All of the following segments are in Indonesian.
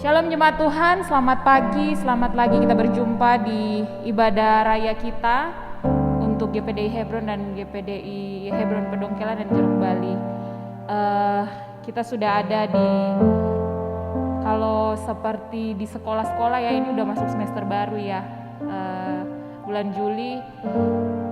Shalom jemaat Tuhan, selamat pagi, selamat lagi kita berjumpa di ibadah raya kita untuk GPDI Hebron dan GPDI Hebron Pedongkelan dan Jeruk Bali. Kita sudah ada di, kalau seperti di sekolah-sekolah ya, ini udah masuk semester baru ya, bulan Juli,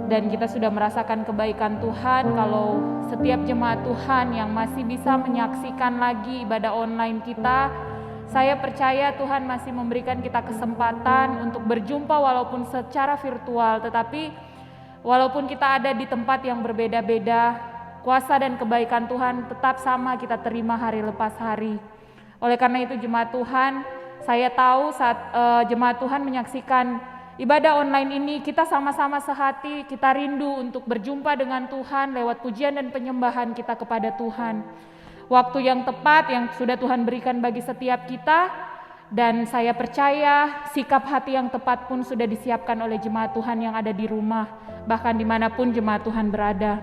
dan kita sudah merasakan kebaikan Tuhan. Kalau setiap jemaat Tuhan yang masih bisa menyaksikan lagi ibadah online kita, saya percaya Tuhan masih memberikan kita kesempatan untuk berjumpa walaupun secara virtual, tetapi walaupun kita ada di tempat yang berbeda-beda, kuasa dan kebaikan Tuhan tetap sama kita terima hari lepas hari. Oleh karena itu jemaat Tuhan, saya tahu saat jemaat Tuhan menyaksikan ibadah online ini, kita sama-sama sehati, kita rindu untuk berjumpa dengan Tuhan lewat pujian dan penyembahan kita kepada Tuhan. Waktu yang tepat yang sudah Tuhan berikan bagi setiap kita, dan saya percaya sikap hati yang tepat pun sudah disiapkan oleh jemaat Tuhan yang ada di rumah, bahkan dimanapun jemaat Tuhan berada.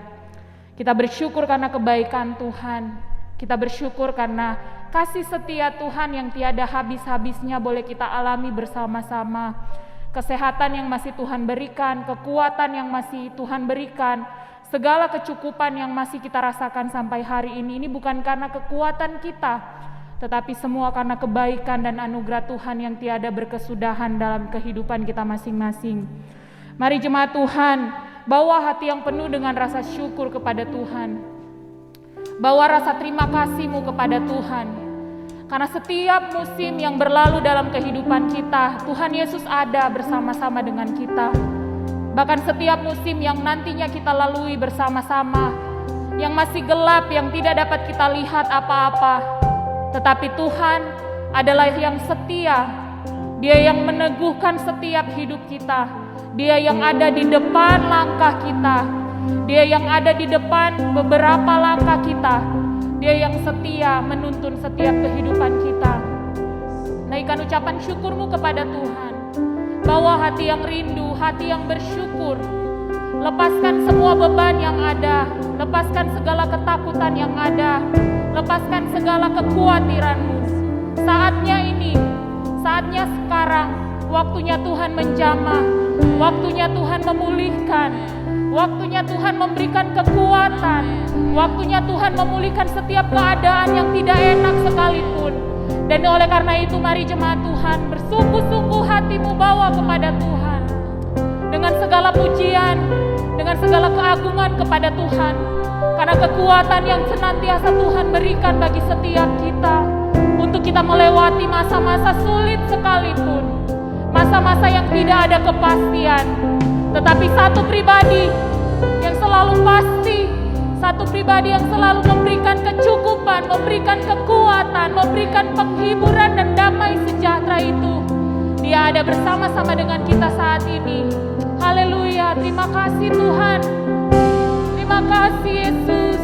Kita bersyukur karena kebaikan Tuhan, kita bersyukur karena kasih setia Tuhan yang tiada habis-habisnya boleh kita alami bersama-sama. Kesehatan yang masih Tuhan berikan, kekuatan yang masih Tuhan berikan, segala kecukupan yang masih kita rasakan sampai hari ini bukan karena kekuatan kita, tetapi semua karena kebaikan dan anugerah Tuhan yang tiada berkesudahan dalam kehidupan kita masing-masing. Mari jemaat Tuhan, bawa hati yang penuh dengan rasa syukur kepada Tuhan. Bawa rasa terima kasih-Mu kepada Tuhan. Karena setiap musim yang berlalu dalam kehidupan kita, Tuhan Yesus ada bersama-sama dengan kita. Bahkan setiap musim yang nantinya kita lalui bersama-sama, yang masih gelap, yang tidak dapat kita lihat apa-apa, tetapi Tuhan adalah yang setia. Dia yang meneguhkan setiap hidup kita. Dia yang ada di depan langkah kita. Dia yang ada di depan beberapa langkah kita. Dia yang setia menuntun setiap kehidupan kita. Naikkan ucapan syukur-Mu kepada Tuhan. Bawa hati yang rindu, hati yang bersyukur. Lepaskan semua beban yang ada, lepaskan segala ketakutan yang ada, lepaskan segala kekhawatiranmu. Saatnya ini, saatnya sekarang, waktunya Tuhan menjamah, waktunya Tuhan memulihkan, waktunya Tuhan memberikan kekuatan, waktunya Tuhan memulihkan setiap keadaan yang tidak enak sekalipun. Dan oleh karena itu mari jemaat Tuhan bersungguh-sungguh hatimu bawa kepada Tuhan. Dengan segala pujian, dengan segala keagungan kepada Tuhan. Karena kekuatan yang senantiasa Tuhan berikan bagi setiap kita. Untuk kita melewati masa-masa sulit sekalipun. Masa-masa yang tidak ada kepastian. Tetapi satu pribadi yang selalu pasti, satu pribadi yang selalu memberikan kecukupan, memberikan kekuatan, memberikan penghiburan dan damai sejahtera itu. Dia ada bersama-sama dengan kita saat ini. Haleluya, terima kasih Tuhan. Terima kasih Yesus.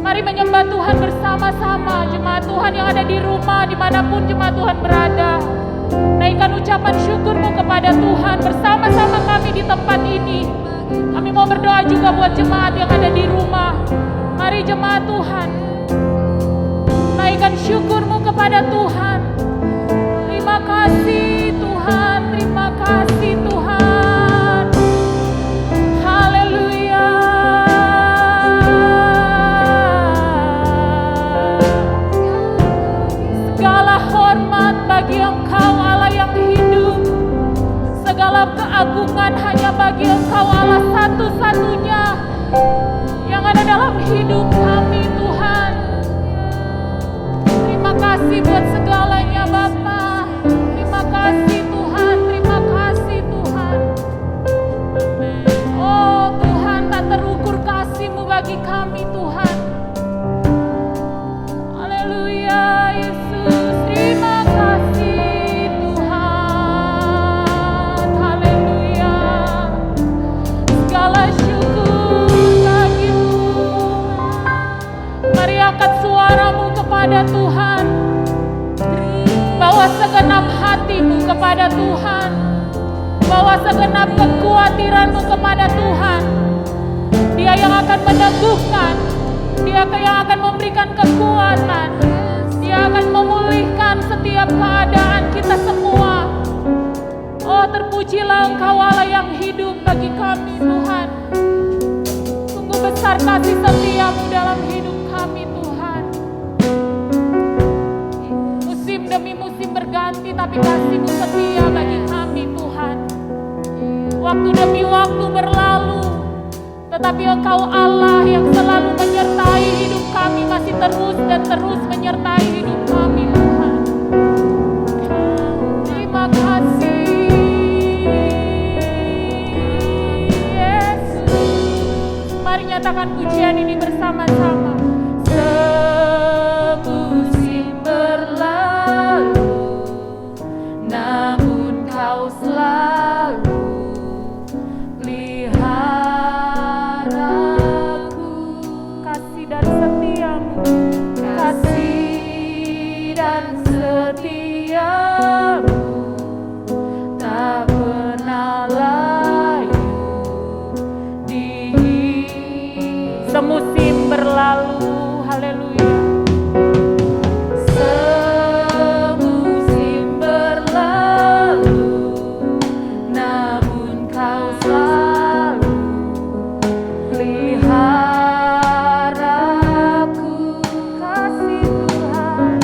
Mari menyembah Tuhan bersama-sama jemaat Tuhan yang ada di rumah, dimanapun jemaat Tuhan berada. Naikkan ucapan syukur-Mu kepada Tuhan bersama-sama kami di tempat ini. Kami mau berdoa juga buat jemaat yang ada di rumah. Mari jemaat Tuhan, naikkan syukur-Mu kepada Tuhan. Terima kasih Tuhan, terima kasih Tuhan. Haleluya. Segala hormat bagi Engkau Allah yang hidup. Segala keagungan hanya bagi Engkau Allah satu-satunya yang ada dalam hidup kami Tuhan. Terima kasih buat segalanya Bapa. Terima kasih Tuhan, terima kasih Tuhan. Oh Tuhan, tak terukur kasih-Mu bagi kami Tuhan. Haleluya Yesus, terima kasih Tuhan. Haleluya. Segala syukur bagi-Mu. Mari angkat suaramu kepada Tuhan. Bawa segenap hatimu kepada Tuhan. Bawa segenap kekhawatiranmu kepada Tuhan. Dia yang akan meneguhkan. Dia yang akan memberikan kekuatan. Dia akan memulihkan setiap kami Tuhan. Sungguh besar kasih setia-Mu dalam hidup kami Tuhan. Musim demi musim berganti, tapi kasih-Mu setia bagi kami Tuhan. Waktu demi waktu berlalu, tetapi Engkau Allah yang selalu menyertai hidup kami, masih terus dan terus menyertai hidup kami Tuhan. Terima kasih Yesus. Mari nyatakan pujian ini bersama-sama. Semusim berlalu, namun Kau selalu peliharaku. Kasih dan setia-Mu, kasih dan setia-Mu tak pernah layu di semusim berlalu. Haleluya. Semusim berlalu, namun Kau selalu peliharaku. Kasih Tuhan,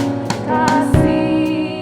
kasih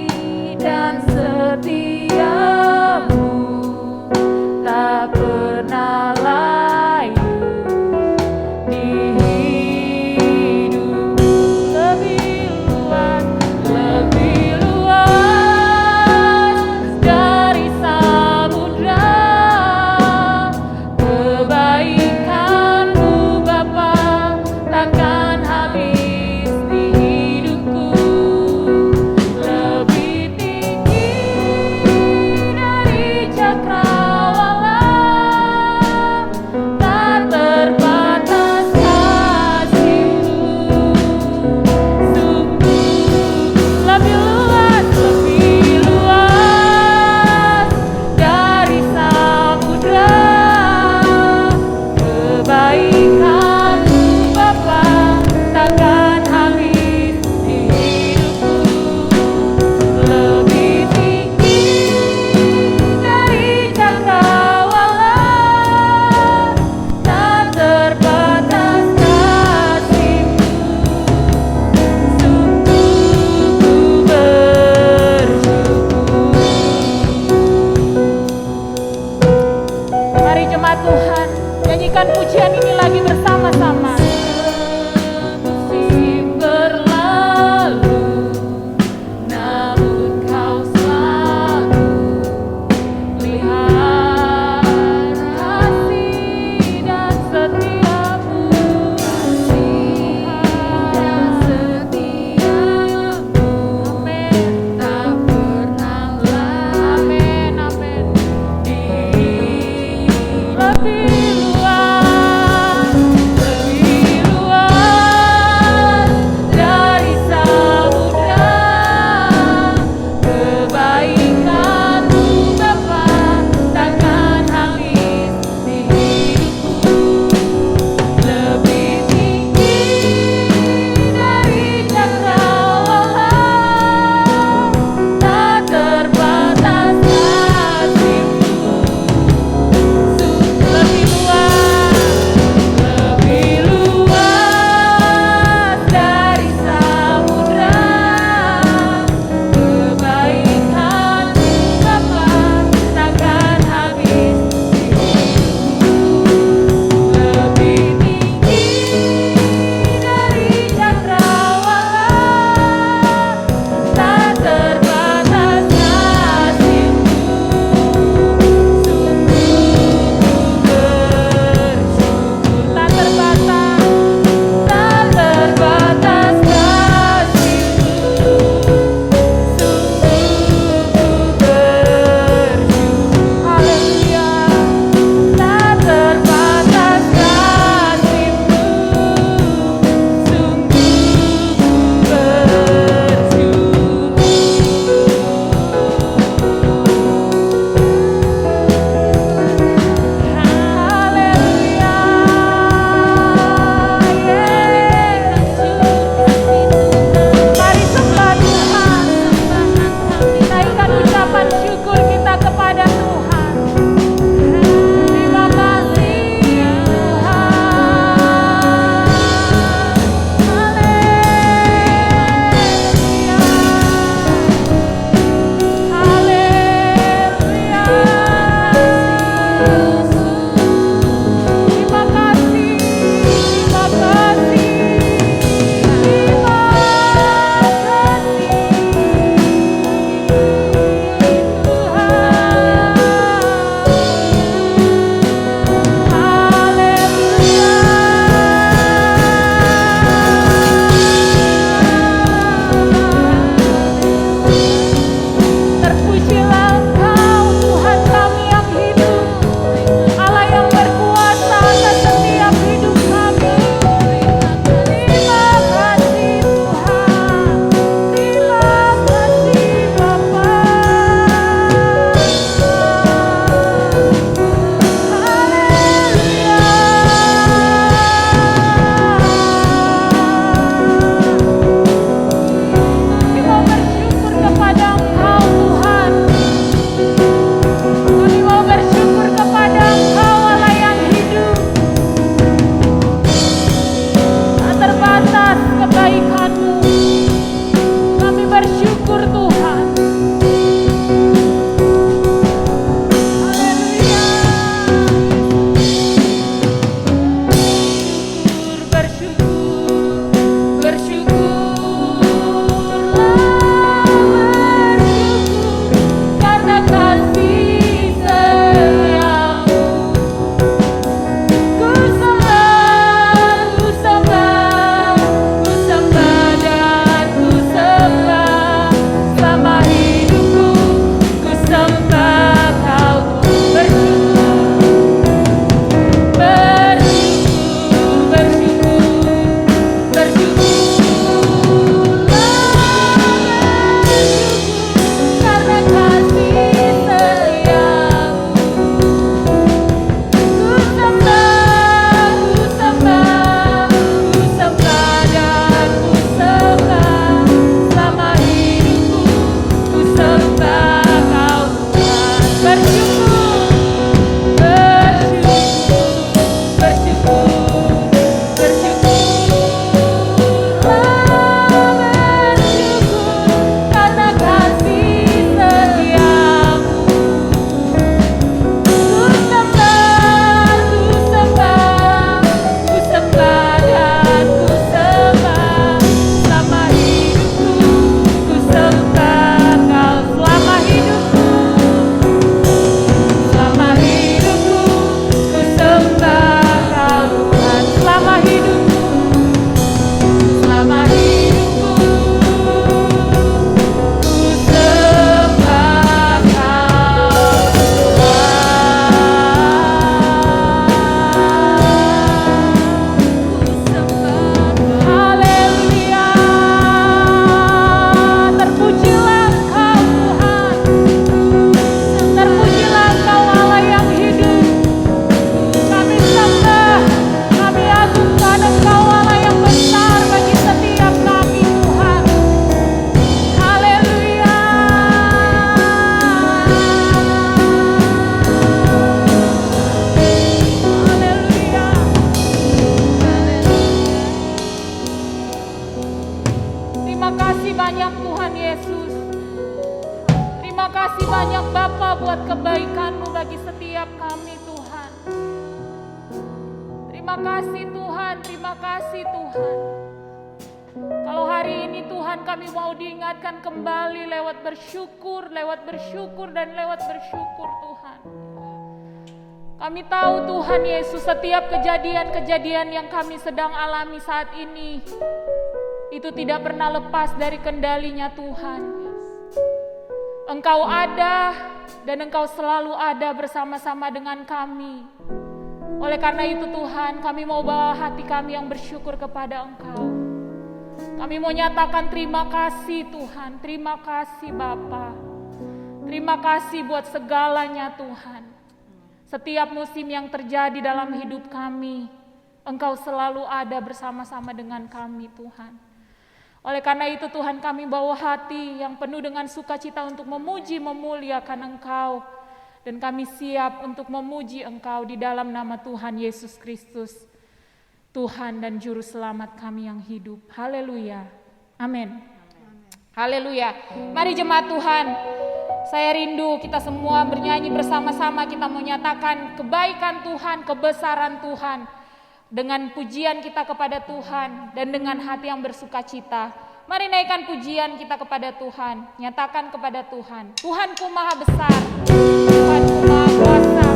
banyak Tuhan Yesus. Terima kasih banyak Bapa buat kebaikan-Mu bagi setiap kami Tuhan. Terima kasih Tuhan, terima kasih Tuhan. Kalau hari ini Tuhan kami mau diingatkan kembali lewat bersyukur dan lewat bersyukur Tuhan. Kami tahu Tuhan Yesus, setiap kejadian-kejadian yang kami sedang alami saat ini itu tidak pernah lepas dari kendalinya Tuhan. Engkau ada dan Engkau selalu ada bersama-sama dengan kami. Oleh karena itu Tuhan, kami mau bawa hati kami yang bersyukur kepada Engkau. Kami mau nyatakan terima kasih Tuhan, terima kasih Bapa. Terima kasih buat segalanya Tuhan. Setiap musim yang terjadi dalam hidup kami, Engkau selalu ada bersama-sama dengan kami Tuhan. Oleh karena itu Tuhan, kami bawa hati yang penuh dengan sukacita untuk memuji, memuliakan Engkau. Dan kami siap untuk memuji Engkau di dalam nama Tuhan Yesus Kristus, Tuhan dan Juru Selamat kami yang hidup. Haleluya. Amin. Haleluya. Mari jemaat Tuhan, saya rindu kita semua bernyanyi bersama-sama. Kita menyatakan kebaikan Tuhan, kebesaran Tuhan, dengan pujian kita kepada Tuhan dan dengan hati yang bersukacita. Mari naikkan pujian kita kepada Tuhan. Nyatakan kepada Tuhan, Tuhanku maha besar, Tuhanku maha kuasa.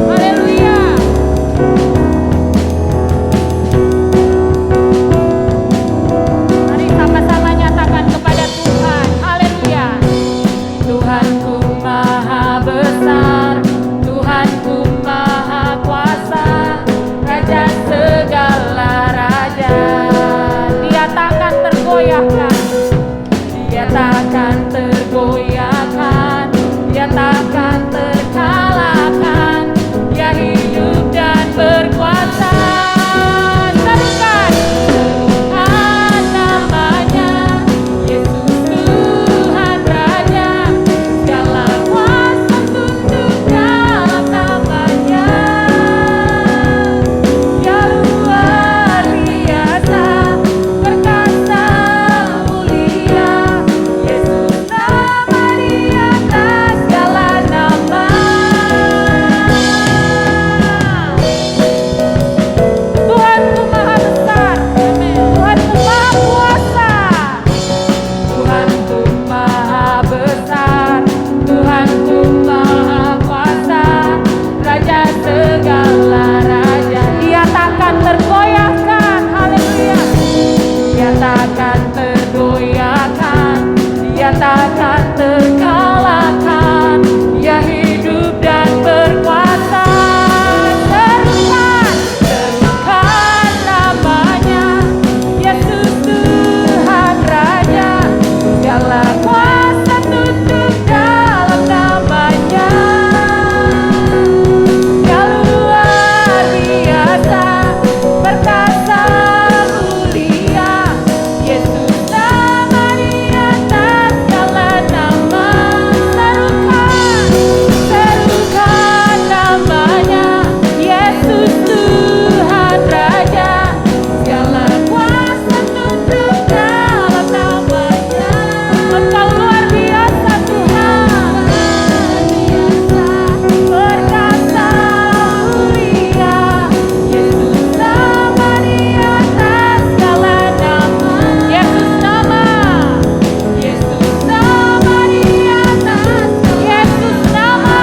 Haleluya. Mari sama-sama nyatakan kepada Tuhan. Haleluya. Tuhanku maha besar, Tuhanku maha kuasa, Raja segala raja. Dia takkan tergoyahkan, Dia takkan tergoyahkan, Dia takkan terkalahkan. Dia hidup dan berkuasa. Serukan, Tuhan namanya, Yesus Tuhan Raja, segala kuasa tunduk dalam namanya. Dia luar biasa, perkasa mulia, Yesus nama di atas segala nama. Tuhanku maha besar, Tuhanku maha kuasa. Tuhanku maha besar, Tuhanku maha kuasa, Raja segala raja. Dia takkan tergoyahkan, haleluya. Dia takkan tergoyahkan, Dia takkan terkalahkan. Dia hidup dan berkuasa. Serukan namanya, Yesus Tuhan Raja, segala kuasa tunduk dalam namanya. Dia luar biasa, perkasa mulia, Yesus nama di atas segala nama. Serukan namanya, Yesus Tuhan Raja, segala kuasa tunduk dalam namanya. Engkau luar biasa Tuhan, perkasa mulia, Yesus nama di atas segala nama. Yesus nama, Yesus nama di atas, Yesus nama,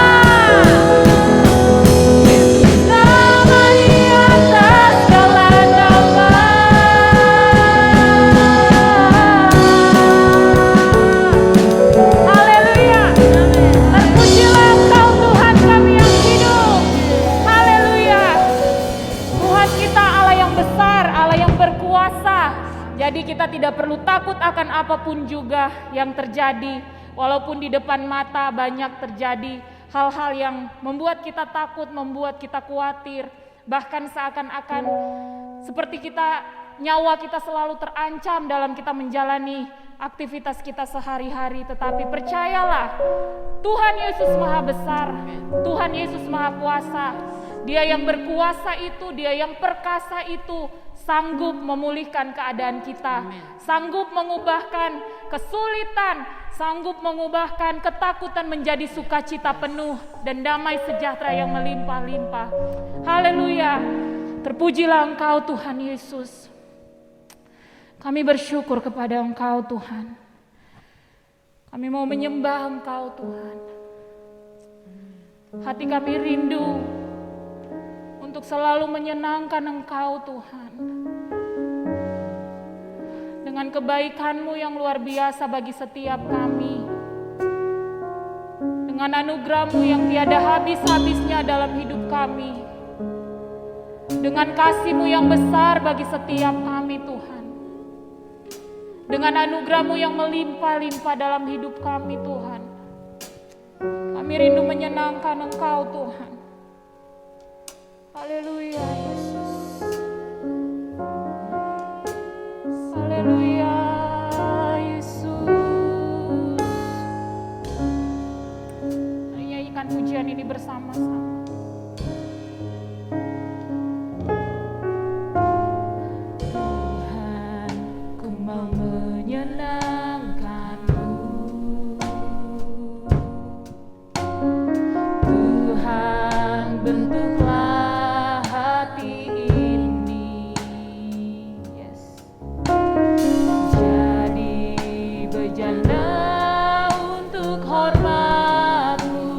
Yesus nama di atas segala nama. Haleluya. Terpujilah Engkau Tuhan kami yang hidup. Haleluya. Tuhan kita Allah yang besar, Allah yang berkuasa. Jadi kita tidak perlu takut akan apapun juga yang terjadi. Walaupun di depan mata banyak terjadi hal-hal yang membuat kita takut, membuat kita khawatir. Bahkan seakan-akan seperti nyawa kita selalu terancam dalam kita menjalani aktivitas kita sehari-hari. Tetapi percayalah, Tuhan Yesus maha besar, Tuhan Yesus maha kuasa. Dia yang berkuasa itu, Dia yang perkasa itu sanggup memulihkan keadaan kita, sanggup mengubahkan kesulitan, sanggup mengubahkan ketakutan menjadi sukacita penuh dan damai sejahtera yang melimpah-limpah. Haleluya. Terpujilah Engkau Tuhan Yesus. Kami bersyukur kepada Engkau Tuhan. Kami mau menyembah Engkau Tuhan. Hati kami rindu untuk selalu menyenangkan Engkau Tuhan. Dengan kebaikan-Mu yang luar biasa bagi setiap kami. Dengan anugerah-Mu yang tiada habis-habisnya dalam hidup kami. Dengan kasih-Mu yang besar bagi setiap kami Tuhan. Dengan anugerah-Mu yang melimpah-limpah dalam hidup kami Tuhan. Kami rindu menyenangkan Engkau Tuhan. Haleluya Yesus. Haleluya Yesus. Mari nyanyikan pujian ini bersama-sama. Tuhan, ku mau menyenangkan-Mu. Tuhan, bentuklah hati ini, jadi bejana untuk hormat-Mu.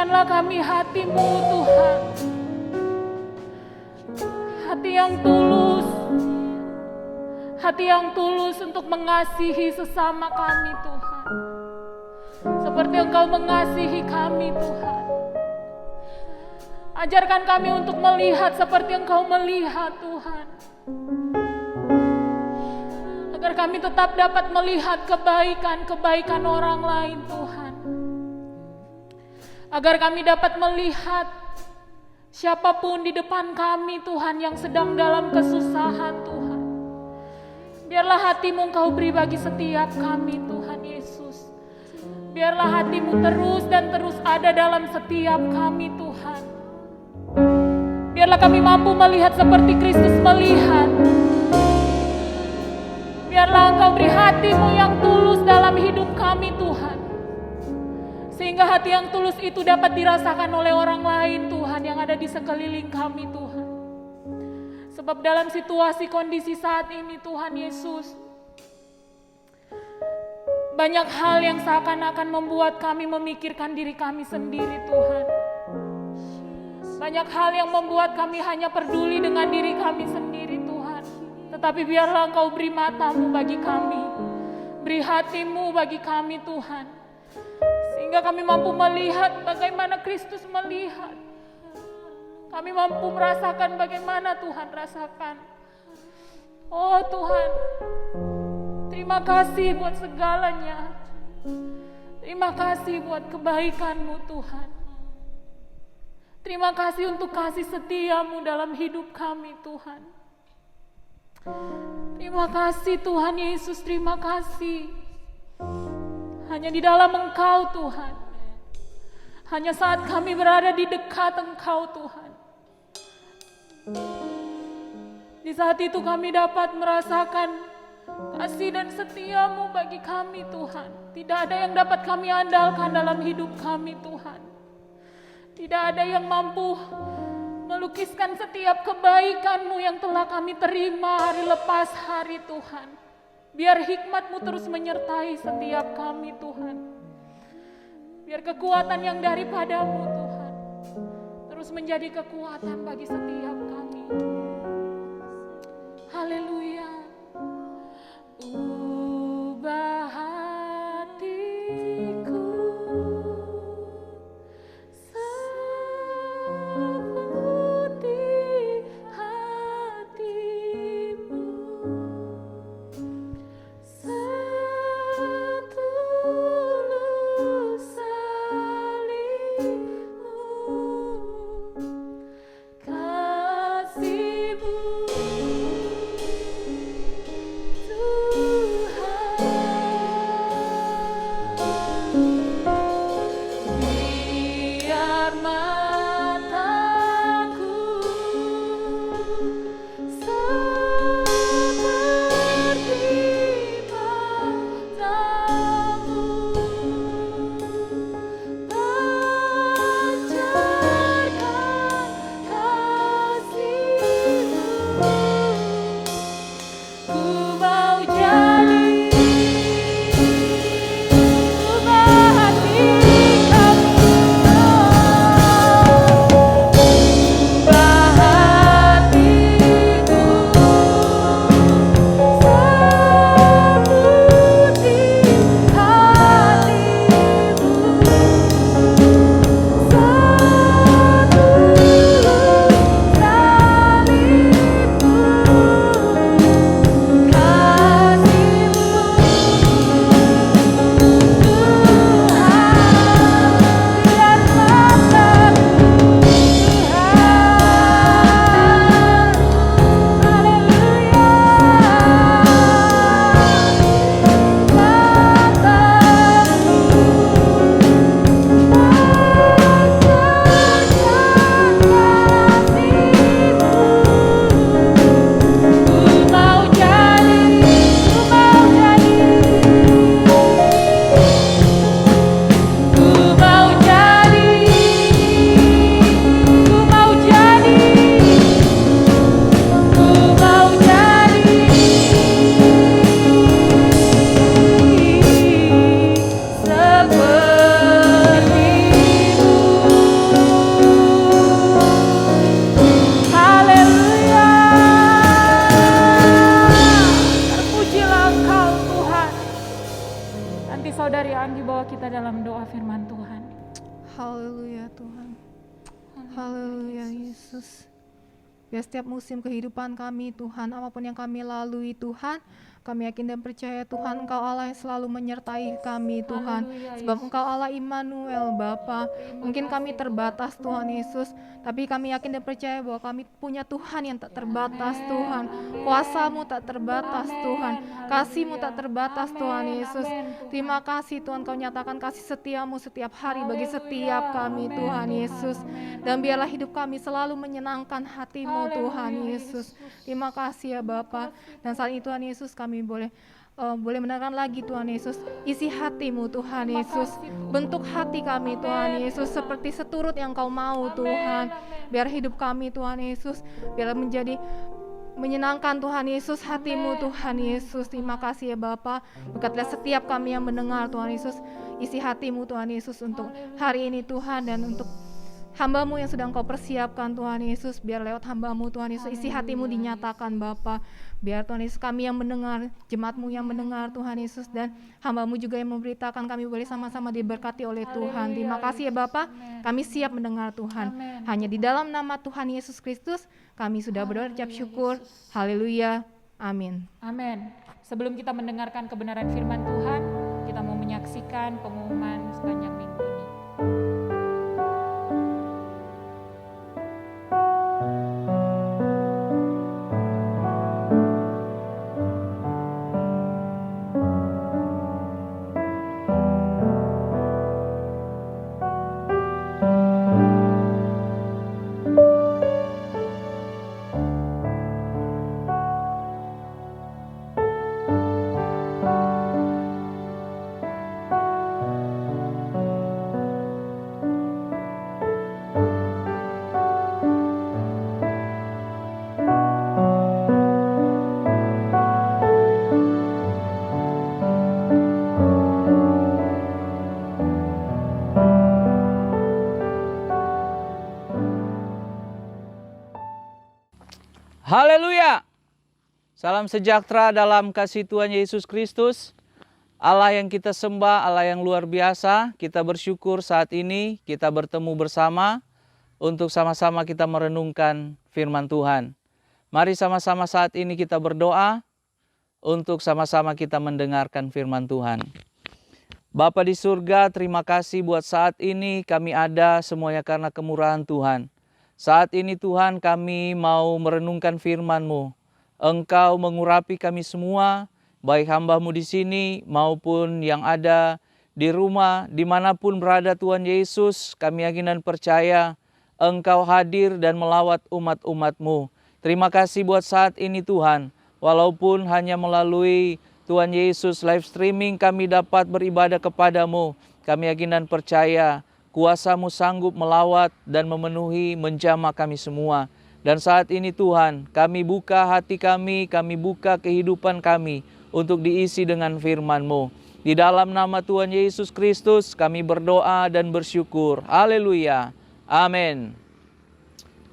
berikanlah kami hati-Mu Tuhan. Hati yang tulus untuk mengasihi sesama kami Tuhan. Seperti Engkau mengasihi kami Tuhan. Ajarkan kami untuk melihat seperti Engkau melihat Tuhan. Agar kami tetap dapat melihat kebaikan-kebaikan orang lain Tuhan. Agar kami dapat melihat siapapun di depan kami Tuhan yang sedang dalam kesusahan Tuhan. Biarlah hati-Mu Engkau beri bagi setiap kami Tuhan Yesus. Biarlah hati-Mu terus dan terus ada dalam setiap kami Tuhan. Biarlah kami mampu melihat seperti Kristus melihat. Biarlah Engkau beri hati-Mu yang tulus dalam hidup kami Tuhan. Sehingga hati yang tulus itu dapat dirasakan oleh orang lain Tuhan yang ada di sekeliling kami Tuhan. Sebab dalam situasi kondisi saat ini Tuhan Yesus, banyak hal yang seakan-akan membuat kami memikirkan diri kami sendiri Tuhan. Banyak hal yang membuat kami hanya peduli dengan diri kami sendiri Tuhan. Tetapi biarlah Engkau beri mata-Mu bagi kami, beri hati-Mu bagi kami Tuhan. Sehingga kami mampu melihat bagaimana Kristus melihat. Kami mampu merasakan bagaimana Tuhan rasakan. Oh Tuhan, terima kasih buat segalanya. Terima kasih buat kebaikan-Mu Tuhan. Terima kasih untuk kasih setia-Mu dalam hidup kami Tuhan. Terima kasih Tuhan Yesus, terima kasih. Hanya di dalam Engkau Tuhan. Hanya saat kami berada di dekat Engkau Tuhan. Di saat itu kami dapat merasakan kasih dan setia-Mu bagi kami Tuhan. Tidak ada yang dapat kami andalkan dalam hidup kami Tuhan. Tidak ada yang mampu melukiskan setiap kebaikan-Mu yang telah kami terima hari lepas hari Tuhan. Biar hikmat-Mu terus menyertai setiap kami Tuhan. Biar kekuatan yang daripada-Mu Tuhan terus menjadi kekuatan bagi setiap kami. Haleluya. Ubah hatiku seperti hati-Mu, setulus salib-Mu, kasih ikuti saudari Anggi bawa kita dalam doa firman Tuhan. Haleluya Tuhan. Haleluya Yesus. Biar setiap musim kehidupan kami Tuhan, apapun yang kami lalui Tuhan, kami yakin dan percaya Tuhan Engkau Allah yang selalu menyertai kami Tuhan. Sebab Engkau Allah Immanuel Bapa. Mungkin kami terbatas Tuhan Yesus, tapi kami yakin dan percaya bahwa kami punya Tuhan yang tak terbatas Tuhan. Kuasa-Mu tak terbatas Tuhan. Kasih-Mu tak terbatas Tuhan Yesus. Terima kasih Tuhan Kau nyatakan kasih setia-Mu setiap hari bagi setiap kami Tuhan Yesus. Dan biarlah hidup kami selalu menyenangkan hati-Mu Tuhan Yesus. Terima kasih ya Bapa. Dan saat ini Tuhan Yesus kami boleh mendengarkan lagi Tuhan Yesus. Isi hati-Mu Tuhan Yesus. Bentuk hati kami Tuhan Yesus seperti seturut yang Kau mau Tuhan. Biar hidup kami Tuhan Yesus biar menjadi menyenangkan Tuhan Yesus, hati-Mu Tuhan Yesus. Terima kasih ya Bapa. Berkatilah setiap kami yang mendengar Tuhan Yesus. Isi hati-Mu Tuhan Yesus untuk hari ini Tuhan, dan untuk hamba-Mu yang sedang Kau persiapkan Tuhan Yesus. Biar lewat hamba-Mu Tuhan Yesus isi hati-Mu dinyatakan Bapa. Biar Tuhan Yesus kami yang mendengar, jemaat-Mu yang mendengar Tuhan Yesus, dan hamba-Mu juga yang memberitakan, kami boleh sama-sama diberkati oleh Tuhan. Terima kasih ya Bapa. Kami siap mendengar Tuhan. Hanya di dalam nama Tuhan Yesus Kristus kami sudah berdoa ucap syukur. Haleluya. Amin. Amin. Sebelum kita mendengarkan kebenaran firman Tuhan, kita mau menyaksikan pengumuman sepanjang minggu ini. Haleluya. Salam sejahtera dalam kasih Tuhan Yesus Kristus. Allah yang kita sembah, Allah yang luar biasa. Kita bersyukur saat ini kita bertemu bersama untuk sama-sama kita merenungkan firman Tuhan. Mari sama-sama saat ini kita berdoa untuk sama-sama kita mendengarkan firman Tuhan. Bapa di surga, terima kasih buat saat ini kami ada semuanya karena kemurahan Tuhan. Saat ini Tuhan kami mau merenungkan firman-Mu. Engkau mengurapi kami semua, baik hamba-Mu di sini maupun yang ada di rumah, dimanapun berada Tuhan Yesus. Kami yakin dan percaya Engkau hadir dan melawat umat-umat-Mu. Terima kasih buat saat ini Tuhan. Walaupun hanya melalui Tuhan Yesus live streaming kami dapat beribadah kepada-Mu. Kami yakin dan percaya Kuasa-Mu sanggup melawat dan memenuhi menjamah kami semua. Dan saat ini Tuhan, kami buka hati kami buka kehidupan kami untuk diisi dengan firman-Mu. Di dalam nama Tuhan Yesus Kristus kami berdoa dan bersyukur. Haleluya. Amin.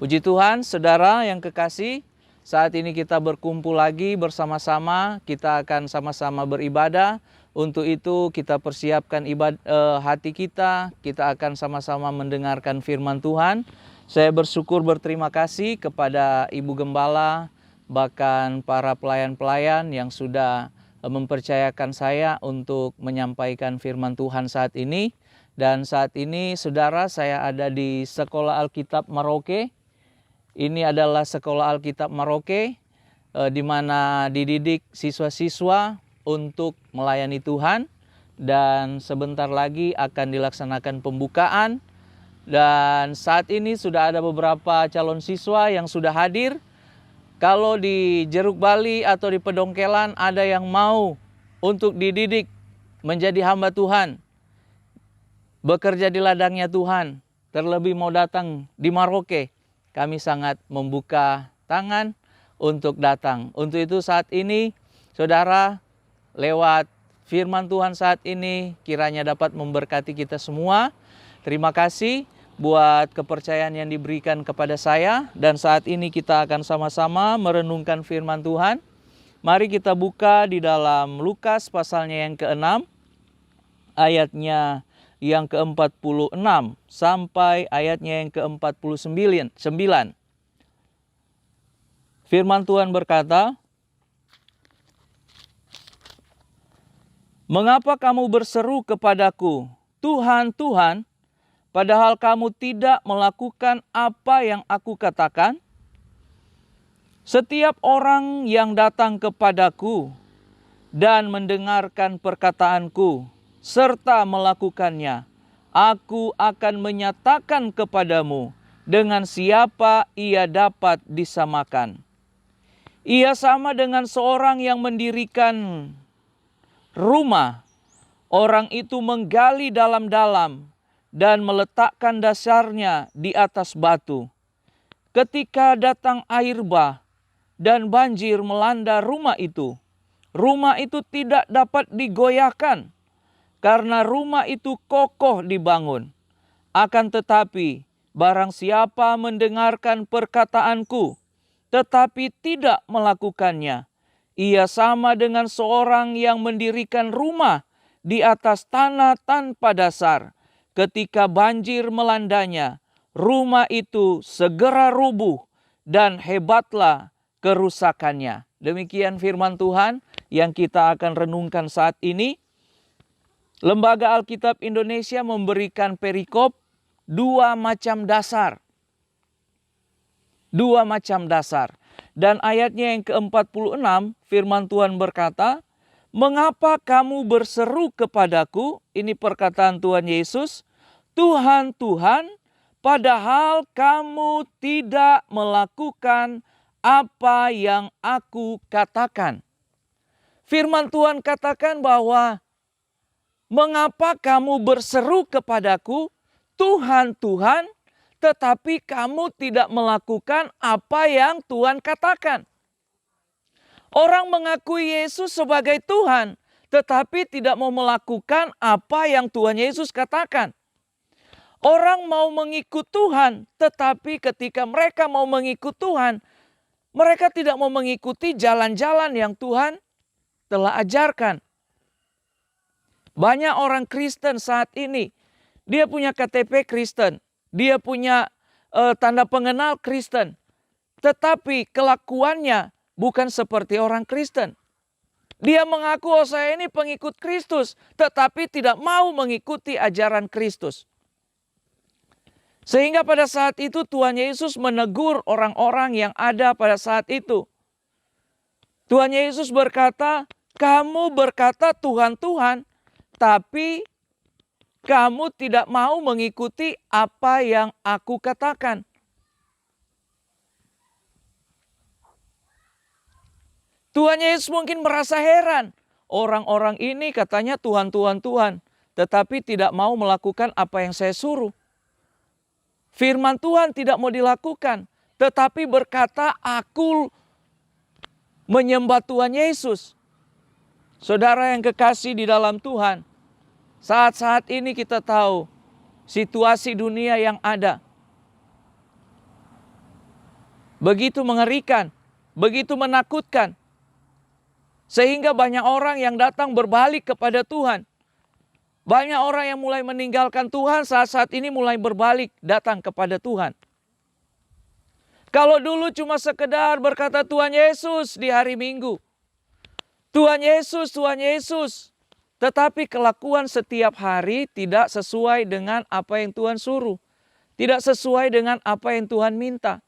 Puji Tuhan, saudara yang kekasih, saat ini kita berkumpul lagi bersama-sama, kita akan sama-sama beribadah. Untuk itu kita persiapkan hati kita akan sama-sama mendengarkan firman Tuhan. Saya bersyukur berterima kasih kepada Ibu Gembala, bahkan para pelayan-pelayan yang sudah mempercayakan saya untuk menyampaikan firman Tuhan saat ini. Dan saat ini saudara, saya ada di Sekolah Alkitab Maroke. Ini adalah Sekolah Alkitab Maroke, di mana dididik siswa-siswa untuk melayani Tuhan, dan sebentar lagi akan dilaksanakan pembukaan. Dan saat ini sudah ada beberapa calon siswa yang sudah hadir. Kalau di Jeruk Bali atau di Pedongkelan ada yang mau untuk dididik menjadi hamba Tuhan, bekerja di ladangnya Tuhan, terlebih mau datang di Maroke, kami sangat membuka tangan untuk datang. Untuk itu saat ini saudara, lewat firman Tuhan saat ini kiranya dapat memberkati kita semua. Terima kasih buat kepercayaan yang diberikan kepada saya. Dan saat ini kita akan sama-sama merenungkan firman Tuhan. Mari kita buka di dalam Lukas pasalnya yang ke-6. ayatnya yang ke-46 sampai ayatnya yang ke-49. Firman Tuhan berkata, "Mengapa kamu berseru kepadaku, Tuhan, Tuhan, padahal kamu tidak melakukan apa yang aku katakan? Setiap orang yang datang kepadaku dan mendengarkan perkataanku, serta melakukannya, aku akan menyatakan kepadamu dengan siapa ia dapat disamakan. Ia sama dengan seorang yang mendirikan rumah. Orang itu menggali dalam-dalam dan meletakkan dasarnya di atas batu. Ketika datang air bah dan banjir melanda rumah itu tidak dapat digoyahkan, karena rumah itu kokoh dibangun. Akan tetapi, barang siapa mendengarkan perkataanku, tetapi tidak melakukannya, ia sama dengan seorang yang mendirikan rumah di atas tanah tanpa dasar. Ketika banjir melandanya, rumah itu segera rubuh dan hebatlah kerusakannya." Demikian firman Tuhan yang kita akan renungkan saat ini. Lembaga Alkitab Indonesia memberikan perikop dua macam dasar. Dan ayatnya yang ke-46, firman Tuhan berkata, "Mengapa kamu berseru kepadaku?" Ini perkataan Tuhan Yesus. "Tuhan, Tuhan, padahal kamu tidak melakukan apa yang aku katakan." Firman Tuhan katakan bahwa, "Mengapa kamu berseru kepadaku, Tuhan, Tuhan, tetapi kamu tidak melakukan apa yang Tuhan katakan?" Orang mengakui Yesus sebagai Tuhan, tetapi tidak mau melakukan apa yang Tuhan Yesus katakan. Orang mau mengikut Tuhan, tetapi ketika mereka mau mengikut Tuhan, mereka tidak mau mengikuti jalan-jalan yang Tuhan telah ajarkan. Banyak orang Kristen saat ini, dia punya KTP Kristen, dia punya tanda pengenal Kristen, tetapi kelakuannya bukan seperti orang Kristen. Dia mengaku, "Oh, saya ini pengikut Kristus," tetapi tidak mau mengikuti ajaran Kristus. Sehingga pada saat itu Tuhan Yesus menegur orang-orang yang ada pada saat itu. Tuhan Yesus berkata, "Kamu berkata Tuhan, Tuhan, tapi kamu tidak mau mengikuti apa yang aku katakan." Tuhan Yesus mungkin merasa heran. Orang-orang ini katanya Tuhan, Tuhan, Tuhan, tetapi tidak mau melakukan apa yang saya suruh. Firman Tuhan tidak mau dilakukan, tetapi berkata, "Aku menyembah Tuhan Yesus." Saudara yang kekasih di dalam Tuhan, saat-saat ini kita tahu situasi dunia yang ada begitu mengerikan, begitu menakutkan, sehingga banyak orang yang datang berbalik kepada Tuhan. Banyak orang yang mulai meninggalkan Tuhan, saat-saat ini mulai berbalik datang kepada Tuhan. Kalau dulu cuma sekedar berkata Tuhan Yesus di hari Minggu, Tuhan Yesus, Tuhan Yesus, tetapi kelakuan setiap hari tidak sesuai dengan apa yang Tuhan suruh, tidak sesuai dengan apa yang Tuhan minta.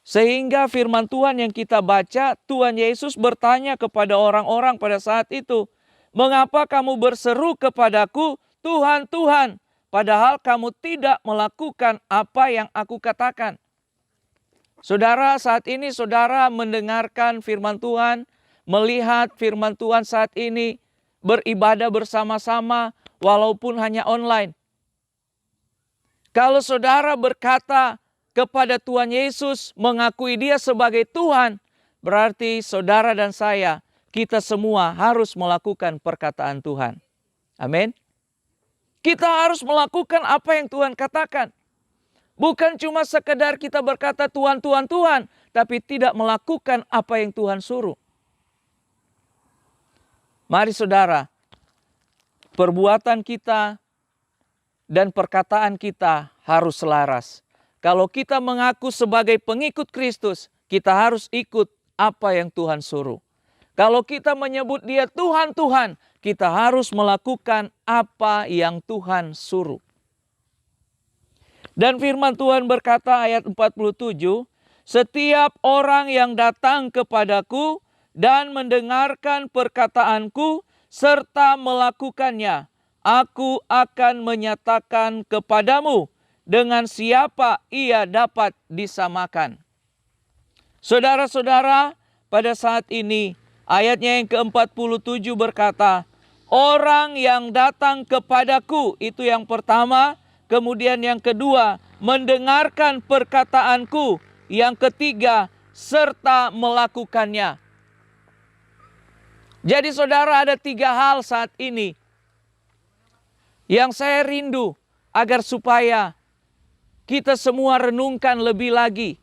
Sehingga firman Tuhan yang kita baca, Tuhan Yesus bertanya kepada orang-orang pada saat itu, "Mengapa kamu berseru kepadaku, Tuhan, Tuhan, padahal kamu tidak melakukan apa yang aku katakan?" Saudara, saat ini saudara mendengarkan firman Tuhan, melihat firman Tuhan saat ini, beribadah bersama-sama walaupun hanya online. Kalau saudara berkata kepada Tuhan Yesus, mengakui Dia sebagai Tuhan, berarti saudara dan saya, kita semua harus melakukan perkataan Tuhan. Amin. Kita harus melakukan apa yang Tuhan katakan. Bukan cuma sekedar kita berkata Tuhan, Tuhan, Tuhan, tapi tidak melakukan apa yang Tuhan suruh. Mari saudara, perbuatan kita dan perkataan kita harus selaras. Kalau kita mengaku sebagai pengikut Kristus, kita harus ikut apa yang Tuhan suruh. Kalau kita menyebut Dia Tuhan, Tuhan, kita harus melakukan apa yang Tuhan suruh. Dan firman Tuhan berkata ayat 47, setiap orang yang datang kepadaku dan mendengarkan perkataanku serta melakukannya, aku akan menyatakan kepadamu dengan siapa ia dapat disamakan. Saudara-saudara, pada saat ini ayatnya yang ke-47 berkata, orang yang datang kepadaku, itu yang pertama. Kemudian yang kedua, mendengarkan perkataanku. Yang ketiga, serta melakukannya. Jadi saudara, ada 3 hal saat ini yang saya rindu agar supaya kita semua renungkan lebih lagi.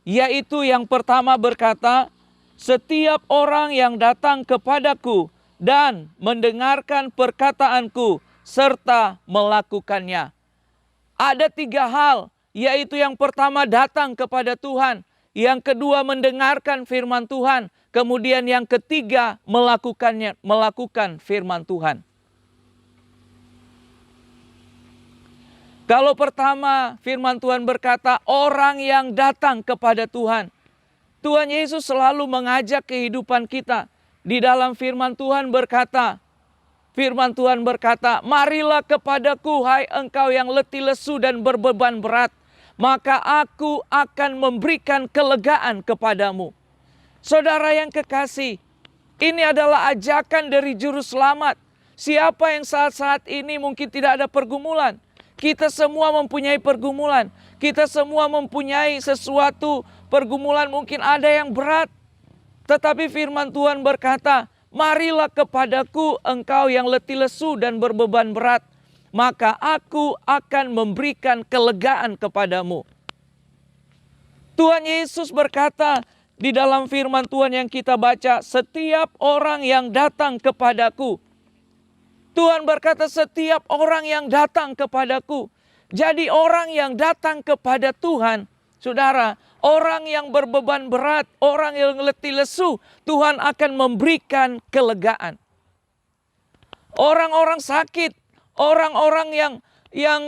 Yaitu yang pertama berkata, setiap orang yang datang kepadaku dan mendengarkan perkataanku serta melakukannya. Ada 3 hal, yaitu yang pertama datang kepada Tuhan, yang kedua mendengarkan firman Tuhan, kemudian yang ketiga melakukan firman Tuhan. Kalau pertama firman Tuhan berkata orang yang datang kepada Tuhan. Tuhan Yesus selalu mengajak kehidupan kita. Di dalam firman Tuhan berkata, marilah kepadaku hai engkau yang letih lesu dan berbeban berat, maka aku akan memberikan kelegaan kepadamu. Saudara yang kekasih, ini adalah ajakan dari Juru Selamat. Siapa yang saat-saat ini mungkin tidak ada pergumulan? Kita semua mempunyai pergumulan. Kita semua mempunyai sesuatu pergumulan, mungkin ada yang berat. Tetapi firman Tuhan berkata, marilah kepadaku engkau yang letih lesu dan berbeban berat, maka aku akan memberikan kelegaan kepadamu. Tuhan Yesus berkata di dalam firman Tuhan yang kita baca, setiap orang yang datang kepadaku. Tuhan berkata setiap orang yang datang kepadaku. Jadi orang yang datang kepada Tuhan, saudara, orang yang berbeban berat, orang yang letih lesu, Tuhan akan memberikan kelegaan. Orang-orang sakit, orang-orang yang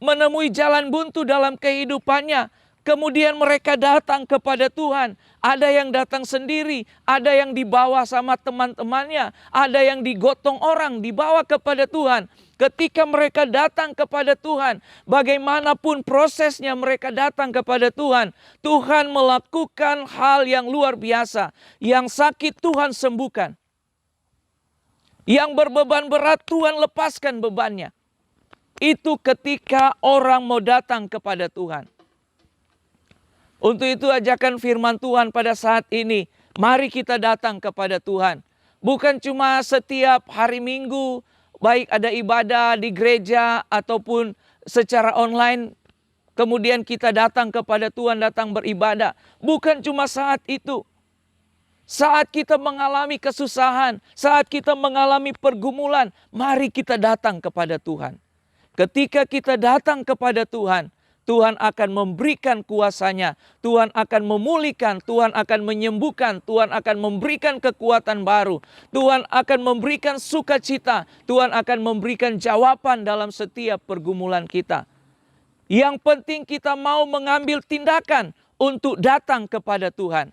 menemui jalan buntu dalam kehidupannya, kemudian mereka datang kepada Tuhan. Ada yang datang sendiri, ada yang dibawa sama teman-temannya, ada yang digotong orang, dibawa kepada Tuhan. Ketika mereka datang kepada Tuhan, bagaimanapun prosesnya mereka datang kepada Tuhan, Tuhan melakukan hal yang luar biasa. Yang sakit Tuhan sembuhkan. Yang berbeban berat Tuhan lepaskan bebannya. Itu ketika orang mau datang kepada Tuhan. Untuk itu ajakan firman Tuhan pada saat ini, mari kita datang kepada Tuhan. Bukan cuma setiap hari Minggu, baik ada ibadah di gereja ataupun secara online, kemudian kita datang kepada Tuhan, datang beribadah. Bukan cuma saat itu. Saat kita mengalami kesusahan, saat kita mengalami pergumulan, mari kita datang kepada Tuhan. Ketika kita datang kepada Tuhan, Tuhan akan memberikan kuasa-Nya, Tuhan akan memulihkan, Tuhan akan menyembuhkan, Tuhan akan memberikan kekuatan baru, Tuhan akan memberikan sukacita, Tuhan akan memberikan jawaban dalam setiap pergumulan kita. Yang penting kita mau mengambil tindakan untuk datang kepada Tuhan.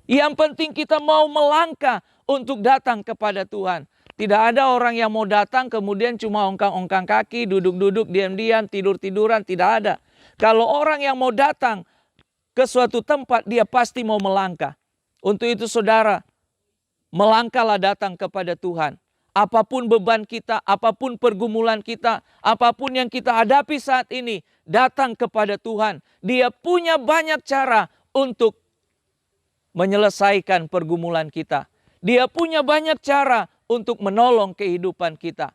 Yang penting kita mau melangkah untuk datang kepada Tuhan. Tidak ada orang yang mau datang kemudian cuma ongkang-ongkang kaki, duduk-duduk, diam-diam, tidur-tiduran. Tidak ada. Kalau orang yang mau datang ke suatu tempat, dia pasti mau melangkah. Untuk itu saudara, melangkahlah datang kepada Tuhan. Apapun beban kita, apapun pergumulan kita, apapun yang kita hadapi saat ini, datang kepada Tuhan. Dia punya banyak cara untuk menyelesaikan pergumulan kita. Dia punya banyak cara untuk menolong kehidupan kita.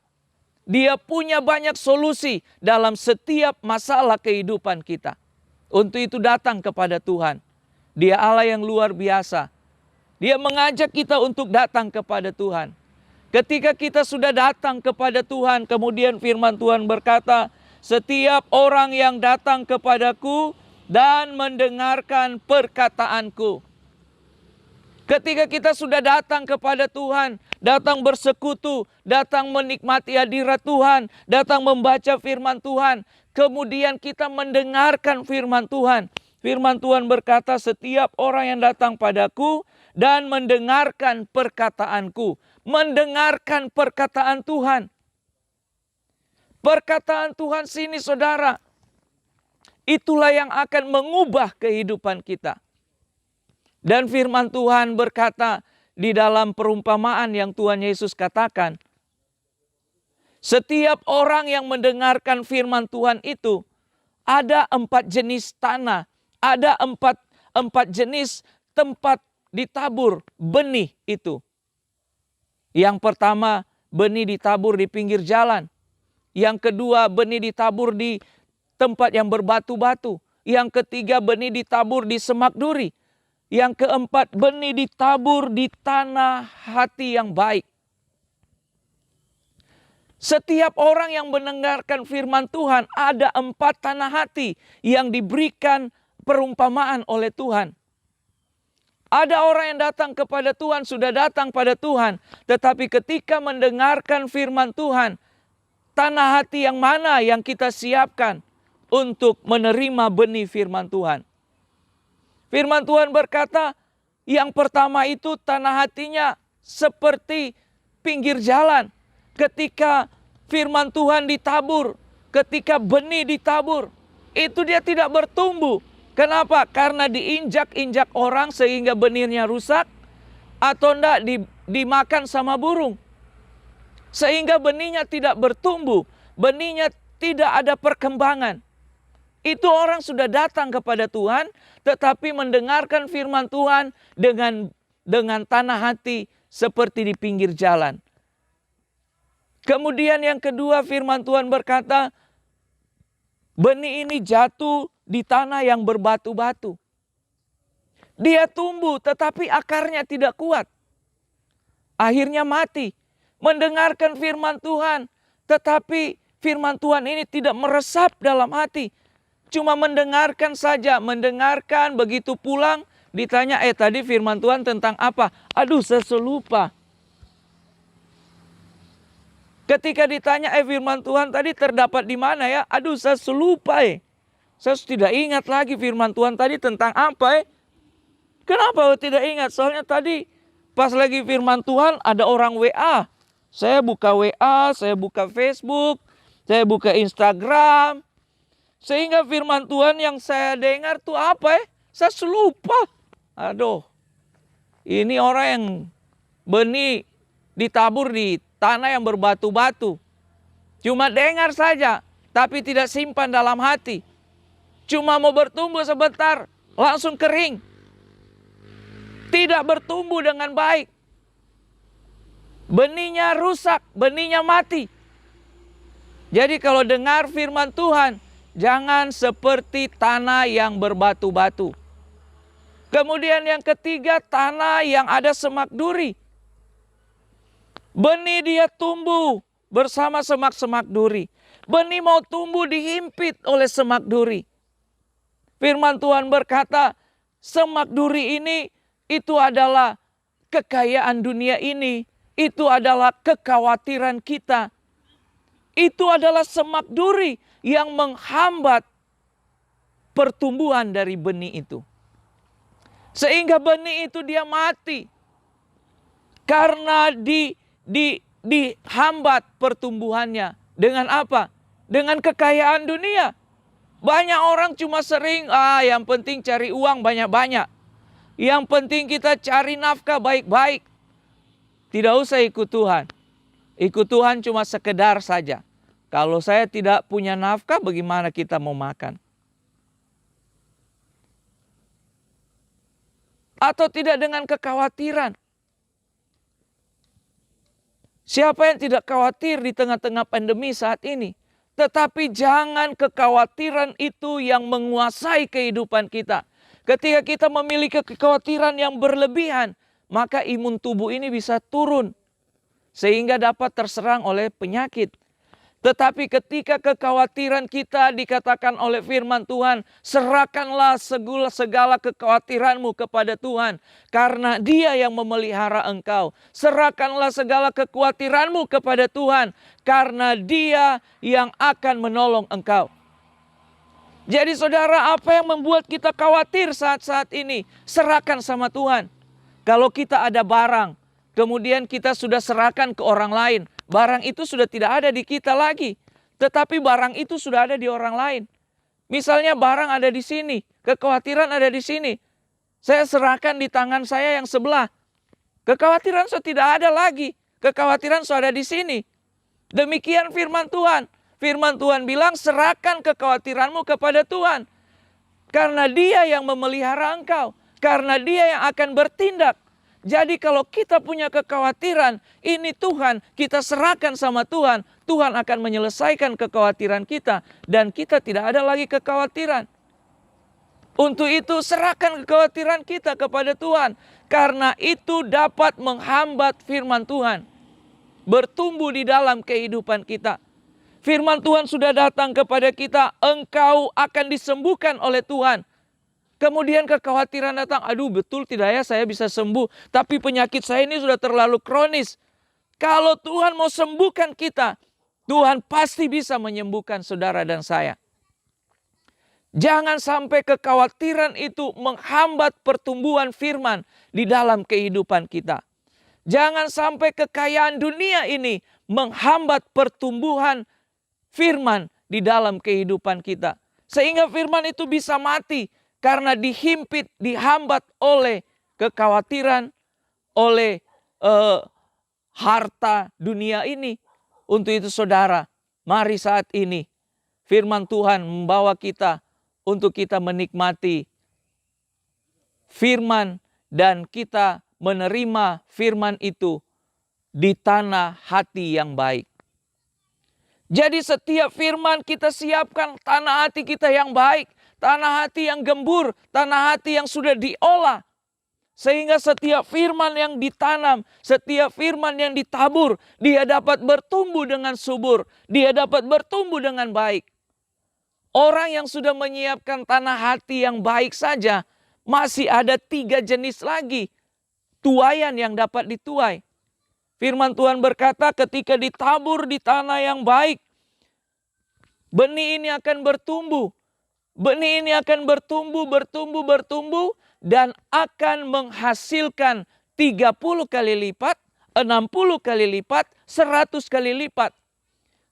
Dia punya banyak solusi dalam setiap masalah kehidupan kita. Untuk itu datang kepada Tuhan. Dia Allah yang luar biasa. Dia mengajak kita untuk datang kepada Tuhan. Ketika kita sudah datang kepada Tuhan, kemudian firman Tuhan berkata, setiap orang yang datang kepadaku dan mendengarkan perkataanku. Ketika kita sudah datang kepada Tuhan, datang bersekutu, datang menikmati hadirat Tuhan, datang membaca firman Tuhan, kemudian kita mendengarkan firman Tuhan. Firman Tuhan berkata, setiap orang yang datang padaku dan mendengarkan perkataanku. Mendengarkan perkataan Tuhan. Perkataan Tuhan sini saudara, itulah yang akan mengubah kehidupan kita. Dan firman Tuhan berkata di dalam perumpamaan yang Tuhan Yesus katakan, setiap orang yang mendengarkan firman Tuhan itu, ada 4 jenis tanah, ada 4 jenis tempat ditabur benih itu. Yang pertama, benih ditabur di pinggir jalan. Yang kedua, benih ditabur di tempat yang berbatu-batu. Yang ketiga, benih ditabur di semak duri. Yang keempat, benih ditabur di tanah hati yang baik. Setiap orang yang mendengarkan firman Tuhan, ada 4 tanah hati yang diberikan perumpamaan oleh Tuhan. Ada orang yang datang kepada Tuhan, sudah datang pada Tuhan. Tetapi ketika mendengarkan firman Tuhan, tanah hati yang mana yang kita siapkan untuk menerima benih firman Tuhan? Firman Tuhan berkata, yang pertama itu tanah hatinya seperti pinggir jalan. Ketika firman Tuhan ditabur, ketika benih ditabur, itu dia tidak bertumbuh. Kenapa? Karena diinjak-injak orang sehingga benihnya rusak, atau enggak dimakan sama burung. Sehingga benihnya tidak bertumbuh, benihnya tidak ada perkembangan. Itu orang sudah datang kepada Tuhan, tetapi mendengarkan firman Tuhan dengan tanah hati seperti di pinggir jalan. Kemudian yang kedua, firman Tuhan berkata, benih ini jatuh di tanah yang berbatu-batu. Dia tumbuh tetapi akarnya tidak kuat. Akhirnya mati. Mendengarkan firman Tuhan, tetapi firman Tuhan ini tidak meresap dalam hati. Cuma mendengarkan saja, mendengarkan, begitu pulang ditanya, tadi firman Tuhan tentang apa? Aduh, saya lupa. Ketika ditanya, firman Tuhan tadi terdapat di mana ya? Aduh, saya lupa. Saya tidak ingat lagi firman Tuhan tadi tentang apa. Kenapa tidak ingat? Soalnya tadi pas lagi firman Tuhan ada orang WA. Saya buka WA, saya buka Facebook, saya buka Instagram. Sehingga firman Tuhan yang saya dengar tuh apa? Saya lupa. Aduh, ini orang yang benih ditabur di tanah yang berbatu-batu. Cuma dengar saja, tapi tidak simpan dalam hati. Cuma mau bertumbuh sebentar, langsung kering. Tidak bertumbuh dengan baik. Benihnya rusak, benihnya mati. Jadi kalau dengar firman Tuhan, jangan seperti tanah yang berbatu-batu. Kemudian yang ketiga, tanah yang ada semak duri. Benih dia tumbuh bersama semak-semak duri. Benih mau tumbuh dihimpit oleh semak duri. Firman Tuhan berkata, semak duri ini itu adalah kekayaan dunia ini. Itu adalah kekhawatiran kita. Itu adalah semak duri yang menghambat pertumbuhan dari benih itu. Sehingga benih itu dia mati. Karena dihambat pertumbuhannya. Dengan apa? Dengan kekayaan dunia. Banyak orang cuma sering, yang penting cari uang banyak-banyak. Yang penting kita cari nafkah baik-baik. Tidak usah ikut Tuhan. Ikut Tuhan cuma sekedar saja. Kalau saya tidak punya nafkah, bagaimana kita mau makan? Atau tidak dengan kekhawatiran. Siapa yang tidak khawatir di tengah-tengah pandemi saat ini? Tetapi jangan kekhawatiran itu yang menguasai kehidupan kita. Ketika kita memiliki kekhawatiran yang berlebihan, maka imun tubuh ini bisa turun. sehingga dapat terserang oleh penyakit. Tetapi ketika kekhawatiran kita dikatakan oleh firman Tuhan, serahkanlah segala kekhawatiranmu kepada Tuhan, karena Dia yang memelihara engkau. Serahkanlah segala kekhawatiranmu kepada Tuhan, karena Dia yang akan menolong engkau. Jadi saudara, apa yang membuat kita khawatir saat-saat ini? Serahkan sama Tuhan. Kalau kita ada barang, kemudian kita sudah serahkan ke orang lain, barang itu sudah tidak ada di kita lagi. Tetapi barang itu sudah ada di orang lain. Misalnya barang ada di sini, kekhawatiran ada di sini. Saya serahkan di tangan saya yang sebelah. Kekhawatiran sudah tidak ada lagi. Kekhawatiran sudah ada di sini. Demikian firman Tuhan. Firman Tuhan bilang, serahkan kekhawatiranmu kepada Tuhan. Karena Dia yang memelihara engkau. Karena Dia yang akan bertindak. Jadi kalau kita punya kekhawatiran, ini Tuhan, kita serahkan sama Tuhan. Tuhan akan menyelesaikan kekhawatiran kita. Dan kita tidak ada lagi kekhawatiran. Untuk itu serahkan kekhawatiran kita kepada Tuhan. Karena itu dapat menghambat firman Tuhan bertumbuh di dalam kehidupan kita. Firman Tuhan sudah datang kepada kita, engkau akan disembuhkan oleh Tuhan. Kemudian kekhawatiran datang, aduh betul tidak ya saya bisa sembuh, tapi penyakit saya ini sudah terlalu kronis. Kalau Tuhan mau sembuhkan kita, Tuhan pasti bisa menyembuhkan saudara dan saya. Jangan sampai kekhawatiran itu menghambat pertumbuhan firman di dalam kehidupan kita. Jangan sampai kekayaan dunia ini menghambat pertumbuhan firman di dalam kehidupan kita. Sehingga firman itu bisa mati karena dihimpit, dihambat oleh kekhawatiran, oleh harta dunia ini. Untuk itu saudara, mari saat ini firman Tuhan membawa kita untuk kita menikmati firman dan kita menerima firman itu di tanah hati yang baik. Jadi setiap firman kita siapkan tanah hati kita yang baik, tanah hati yang gembur, tanah hati yang sudah diolah. Sehingga setiap firman yang ditanam, setiap firman yang ditabur, dia dapat bertumbuh dengan subur, dia dapat bertumbuh dengan baik. Orang yang sudah menyiapkan tanah hati yang baik saja, masih ada 3 jenis lagi tuaian yang dapat dituai. Firman Tuhan berkata ketika ditabur di tanah yang baik, benih ini akan bertumbuh. Benih ini akan bertumbuh dan akan menghasilkan 30 kali lipat, 60 kali lipat, 100 kali lipat.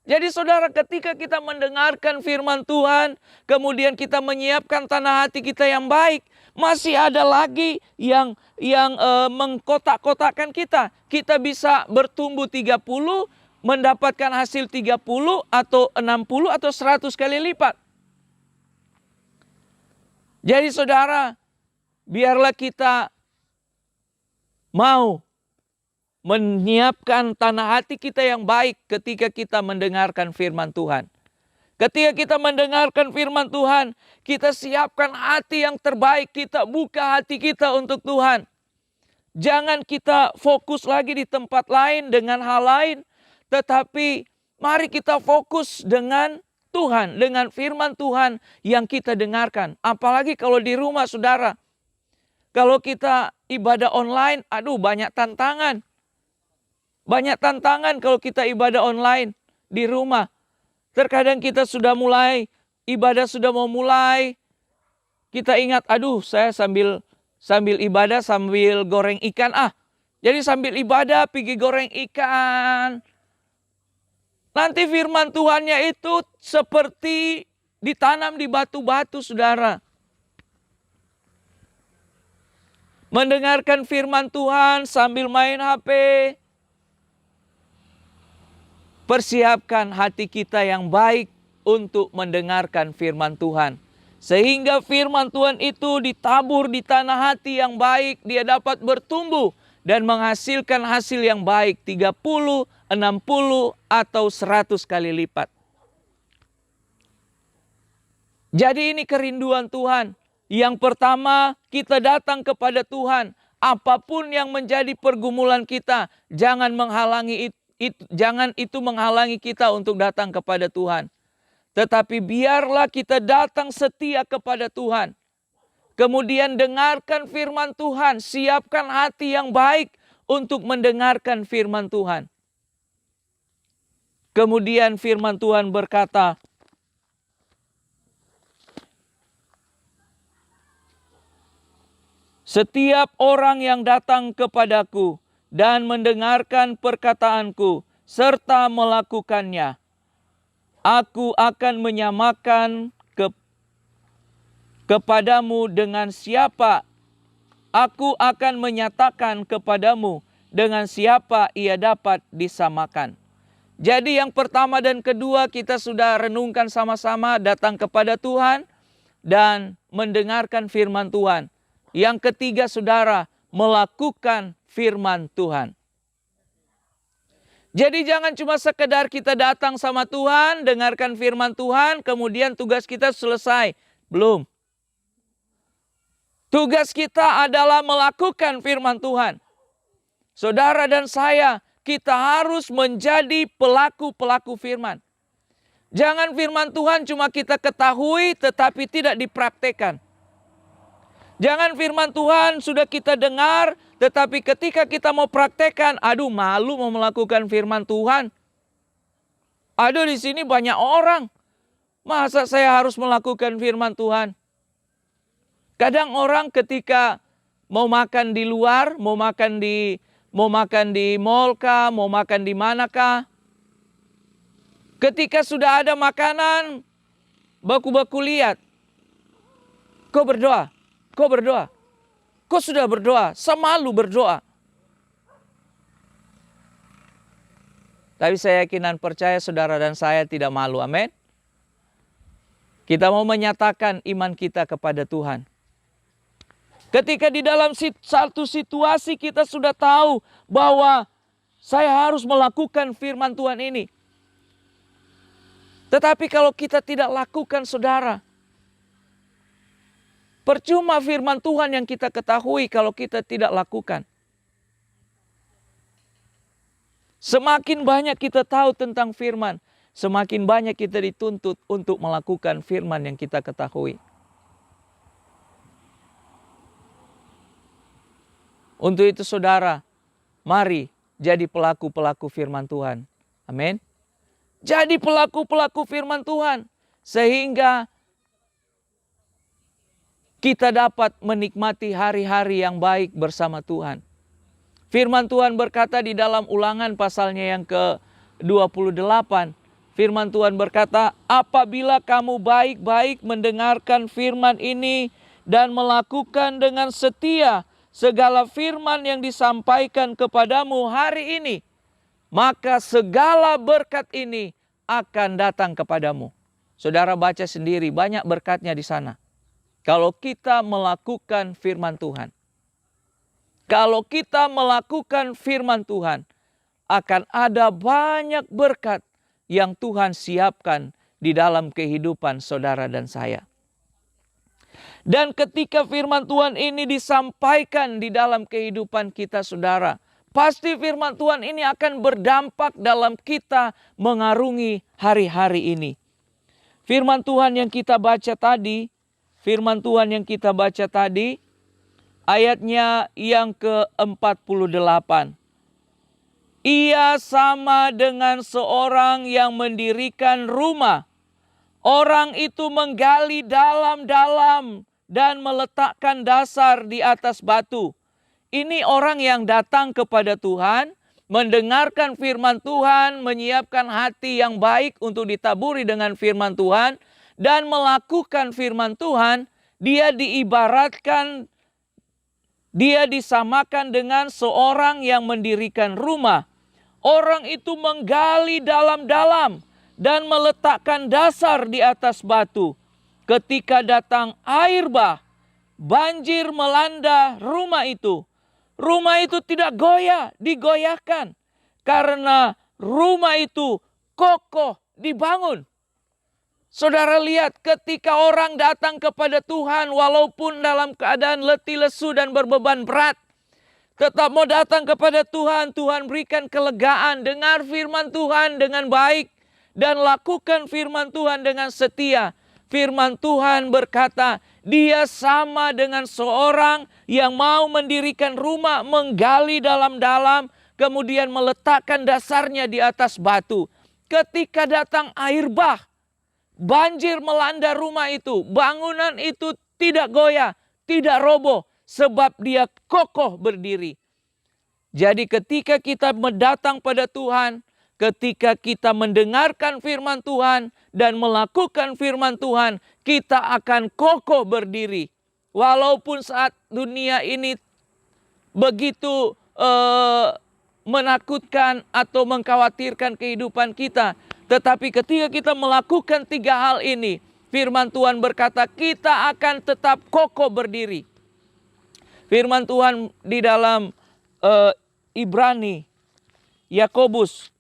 Jadi saudara, ketika kita mendengarkan firman Tuhan, kemudian kita menyiapkan tanah hati kita yang baik, masih ada lagi yang mengkotak-kotakkan kita. Kita bisa bertumbuh 30, mendapatkan hasil 30 atau 60 atau 100 kali lipat. Jadi saudara, biarlah kita mau menyiapkan tanah hati kita yang baik ketika kita mendengarkan firman Tuhan. Ketika kita mendengarkan firman Tuhan, kita siapkan hati yang terbaik, kita buka hati kita untuk Tuhan. Jangan kita fokus lagi di tempat lain dengan hal lain, tetapi mari kita fokus dengan Tuhan, dengan firman Tuhan yang kita dengarkan. Apalagi kalau di rumah saudara. Kalau kita ibadah online, aduh banyak tantangan. Banyak tantangan kalau kita ibadah online di rumah. Terkadang kita sudah mulai, ibadah sudah mau mulai. Kita ingat, aduh saya sambil ibadah sambil goreng ikan. Jadi sambil ibadah pergi goreng ikan. Nanti firman Tuhannya itu seperti ditanam di batu-batu saudara. Mendengarkan firman Tuhan sambil main HP. Persiapkan hati kita yang baik untuk mendengarkan firman Tuhan. Sehingga firman Tuhan itu ditabur di tanah hati yang baik, dia dapat bertumbuh dan menghasilkan hasil yang baik 30, 60 atau 100 kali lipat. Jadi ini kerinduan Tuhan. Yang pertama, kita datang kepada Tuhan. apapun yang menjadi pergumulan kita, jangan itu menghalangi kita untuk datang kepada Tuhan. Tetapi biarlah kita datang setia kepada Tuhan. Kemudian dengarkan firman Tuhan, siapkan hati yang baik untuk mendengarkan firman Tuhan. Kemudian firman Tuhan berkata, setiap orang yang datang kepadaku dan mendengarkan perkataanku serta melakukannya, aku akan menyamakan kepadamu dengan siapa. Aku akan menyatakan kepadamu dengan siapa ia dapat disamakan. Jadi yang pertama dan kedua kita sudah renungkan sama-sama, datang kepada Tuhan dan mendengarkan firman Tuhan. Yang ketiga saudara, melakukan firman Tuhan. Jadi jangan cuma sekedar kita datang sama Tuhan, dengarkan firman Tuhan, kemudian tugas kita selesai. Belum. Tugas kita adalah melakukan firman Tuhan. Saudara dan saya, kita harus menjadi pelaku-pelaku firman. Jangan firman Tuhan cuma kita ketahui tetapi tidak dipraktekkan. Jangan firman Tuhan sudah kita dengar, tetapi ketika kita mau praktekkan, aduh malu mau melakukan firman Tuhan. Aduh di sini banyak orang, masa saya harus melakukan firman Tuhan? Kadang orang ketika mau makan di luar, mau makan di mall kah, mau makan di manakah, ketika sudah ada makanan, baku-baku lihat, kau berdoa. Kau berdoa. Kau sudah berdoa. Semalu berdoa. Tapi saya yakin dan percaya saudara dan saya tidak malu. Amin. Kita mau menyatakan iman kita kepada Tuhan. Ketika di dalam satu situasi kita sudah tahu bahwa saya harus melakukan firman Tuhan ini. Tetapi kalau kita tidak lakukan saudara, percuma firman Tuhan yang kita ketahui kalau kita tidak lakukan. Semakin banyak kita tahu tentang firman, semakin banyak kita dituntut untuk melakukan firman yang kita ketahui. Untuk itu saudara, mari jadi pelaku-pelaku firman Tuhan. Amin. Jadi pelaku-pelaku firman Tuhan. Sehingga kita dapat menikmati hari-hari yang baik bersama Tuhan. Firman Tuhan berkata di dalam Ulangan pasalnya yang ke-28. Firman Tuhan berkata, apabila kamu baik-baik mendengarkan firman ini dan melakukan dengan setia segala firman yang disampaikan kepadamu hari ini, maka segala berkat ini akan datang kepadamu. Saudara baca sendiri, banyak berkatnya di sana. Kalau kita melakukan firman Tuhan. Kalau kita melakukan firman Tuhan, akan ada banyak berkat yang Tuhan siapkan di dalam kehidupan saudara dan saya. Dan ketika firman Tuhan ini disampaikan di dalam kehidupan kita saudara, pasti firman Tuhan ini akan berdampak dalam kita mengarungi hari-hari ini. Firman Tuhan yang kita baca tadi, ayatnya yang ke-48. Ia sama dengan seorang yang mendirikan rumah. Orang itu menggali dalam-dalam dan meletakkan dasar di atas batu. Ini orang yang datang kepada Tuhan, mendengarkan firman Tuhan, menyiapkan hati yang baik untuk ditaburi dengan firman Tuhan, dan melakukan firman Tuhan. Dia disamakan dengan seorang yang mendirikan rumah. Orang itu menggali dalam-dalam dan meletakkan dasar di atas batu. Ketika datang air bah, banjir melanda rumah itu. Rumah itu tidak digoyahkan. Karena rumah itu kokoh dibangun. Saudara lihat, ketika orang datang kepada Tuhan walaupun dalam keadaan letih lesu dan berbeban berat, tetap mau datang kepada Tuhan, Tuhan berikan kelegaan. Dengar firman Tuhan dengan baik dan lakukan firman Tuhan dengan setia. Firman Tuhan berkata, dia sama dengan seorang yang mau mendirikan rumah, menggali dalam-dalam, kemudian meletakkan dasarnya di atas batu. Ketika datang air bah, banjir melanda rumah itu, bangunan itu tidak goyah, tidak roboh, sebab dia kokoh berdiri. Jadi ketika kita mendatang pada Tuhan, ketika kita mendengarkan firman Tuhan dan melakukan firman Tuhan, kita akan kokoh berdiri. Walaupun saat dunia ini begitu menakutkan atau mengkhawatirkan kehidupan kita, tetapi ketika kita melakukan 3 hal ini, firman Tuhan berkata kita akan tetap kokoh berdiri. Firman Tuhan di dalam Ibrani, Yakobus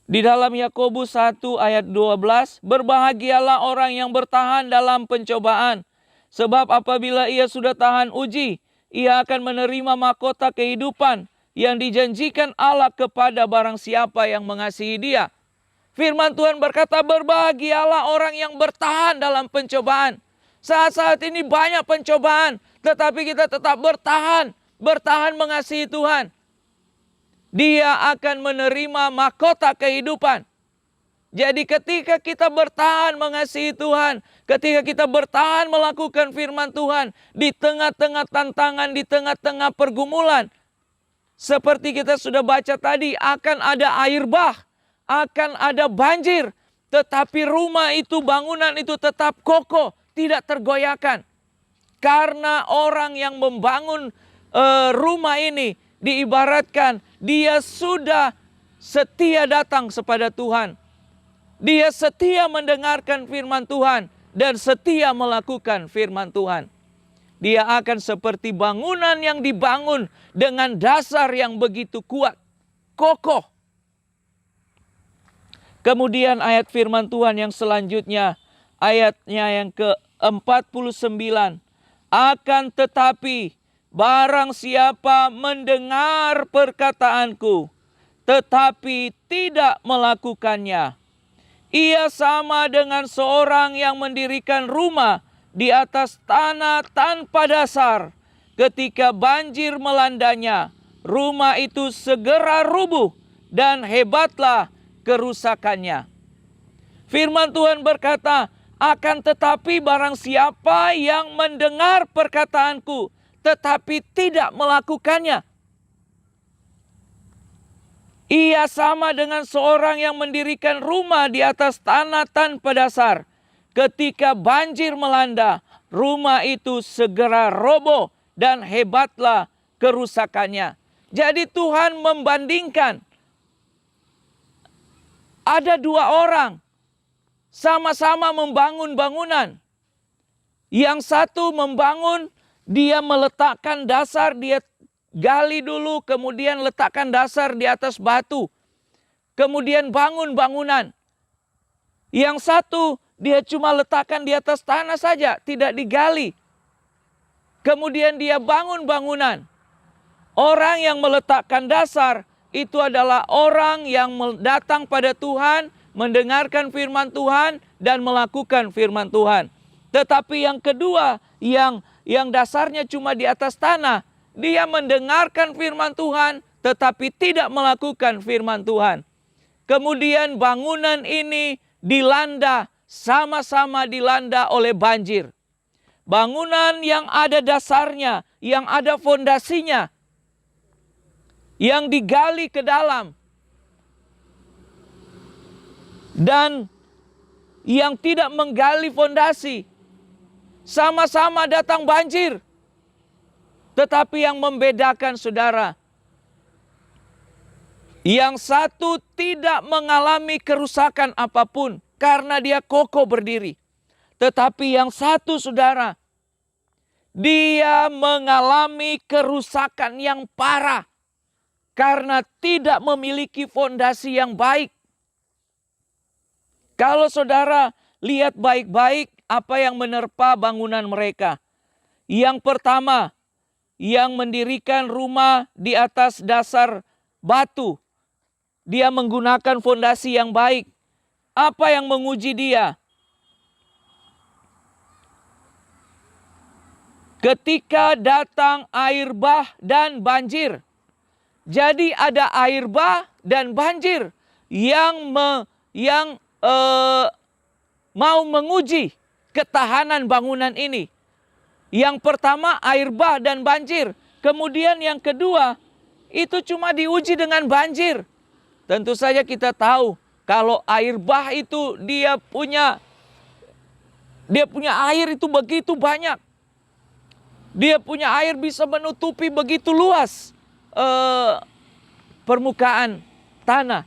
di dalam Yakobus 1 ayat 12, berbahagialah orang yang bertahan dalam pencobaan, sebab apabila ia sudah tahan uji, ia akan menerima mahkota kehidupan yang dijanjikan Allah kepada barang siapa yang mengasihi dia. Firman Tuhan berkata, berbahagialah orang yang bertahan dalam pencobaan. Saat-saat ini banyak pencobaan, tetapi kita tetap bertahan mengasihi Tuhan. Dia akan menerima mahkota kehidupan. Jadi ketika kita bertahan mengasihi Tuhan, ketika kita bertahan melakukan firman Tuhan, di tengah-tengah tantangan, di tengah-tengah pergumulan, seperti kita sudah baca tadi, akan ada air bah, akan ada banjir, tetapi rumah itu, bangunan itu tetap kokoh, tidak tergoyahkan. Karena orang yang membangun rumah ini, diibaratkan dia sudah setia datang kepada Tuhan. Dia setia mendengarkan firman Tuhan dan setia melakukan firman Tuhan. Dia akan seperti bangunan yang dibangun dengan dasar yang begitu kuat, kokoh. Kemudian ayat firman Tuhan yang selanjutnya, ayatnya yang ke-49. Akan tetapi barang siapa mendengar perkataanku, tetapi tidak melakukannya, ia sama dengan seorang yang mendirikan rumah di atas tanah tanpa dasar. Ketika banjir melandanya, rumah itu segera rubuh dan hebatlah kerusakannya. Firman Tuhan berkata, akan tetapi barang siapa yang mendengar perkataanku, tetapi tidak melakukannya, ia sama dengan seorang yang mendirikan rumah di atas tanah tanpa dasar. Ketika banjir melanda, rumah itu segera roboh dan hebatlah kerusakannya. Jadi Tuhan membandingkan, ada 2 orang sama-sama membangun bangunan. Yang satu membangun, dia meletakkan dasar, dia gali dulu, kemudian letakkan dasar di atas batu. Kemudian bangun bangunan. Yang satu, dia cuma letakkan di atas tanah saja, tidak digali. Kemudian dia bangun bangunan. Orang yang meletakkan dasar, itu adalah orang yang datang pada Tuhan, mendengarkan firman Tuhan, dan melakukan firman Tuhan. Tetapi yang kedua, yang dasarnya cuma di atas tanah, dia mendengarkan firman Tuhan, tetapi tidak melakukan firman Tuhan. Kemudian bangunan ini dilanda, sama-sama dilanda oleh banjir. Bangunan yang ada dasarnya, yang ada fondasinya, yang digali ke dalam, dan yang tidak menggali fondasi, sama-sama datang banjir. Tetapi yang membedakan, saudara, yang satu tidak mengalami kerusakan apapun karena dia kokoh berdiri. Tetapi yang satu, saudara, dia mengalami kerusakan yang parah karena tidak memiliki fondasi yang baik. Kalau saudara lihat baik-baik, apa yang menerpa bangunan mereka. Yang pertama, yang mendirikan rumah di atas dasar batu. Dia menggunakan fondasi yang baik. Apa yang menguji dia? Ketika datang air bah dan banjir. Jadi ada air bah dan banjir yang mau menguji ketahanan bangunan ini. Yang pertama air bah dan banjir. Kemudian yang kedua itu cuma diuji dengan banjir. Tentu saja kita tahu kalau air bah itu dia punya air itu begitu banyak. Dia punya air bisa menutupi begitu luas permukaan tanah.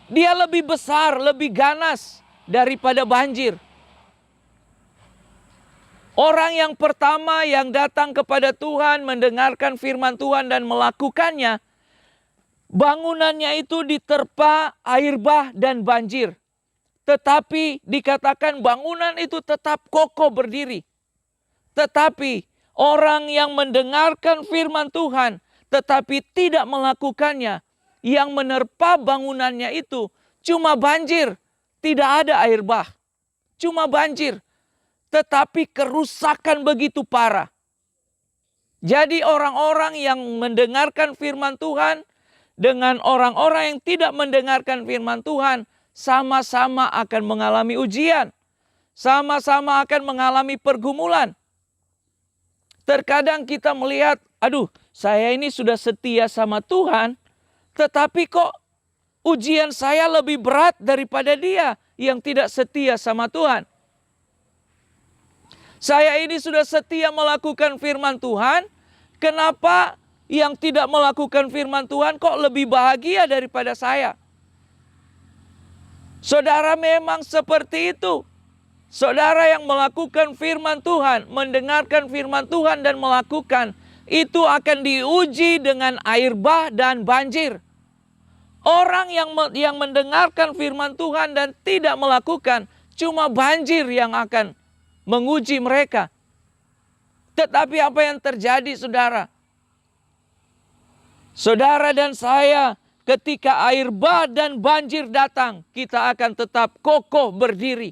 Dia lebih besar, lebih ganas daripada banjir. Orang yang pertama yang datang kepada Tuhan, mendengarkan firman Tuhan dan melakukannya, bangunannya itu diterpa air bah dan banjir. Tetapi dikatakan bangunan itu tetap kokoh berdiri. Tetapi orang yang mendengarkan firman Tuhan tetapi tidak melakukannya, yang menerpa bangunannya itu cuma banjir, tidak ada air bah, cuma banjir. Tetapi kerusakan begitu parah. Jadi orang-orang yang mendengarkan firman Tuhan dengan orang-orang yang tidak mendengarkan firman Tuhan sama-sama akan mengalami ujian, sama-sama akan mengalami pergumulan. Terkadang kita melihat, aduh, saya ini sudah setia sama Tuhan, tetapi kok ujian saya lebih berat daripada dia yang tidak setia sama Tuhan. Saya ini sudah setia melakukan firman Tuhan, kenapa yang tidak melakukan firman Tuhan kok lebih bahagia daripada saya? Saudara, memang seperti itu. Saudara yang melakukan firman Tuhan, mendengarkan firman Tuhan dan melakukan, itu akan diuji dengan air bah dan banjir. Orang yang mendengarkan firman Tuhan dan tidak melakukan, cuma banjir yang akan menguji mereka. Tetapi apa yang terjadi, saudara? Saudara dan saya, ketika air bah dan banjir datang, kita akan tetap kokoh berdiri.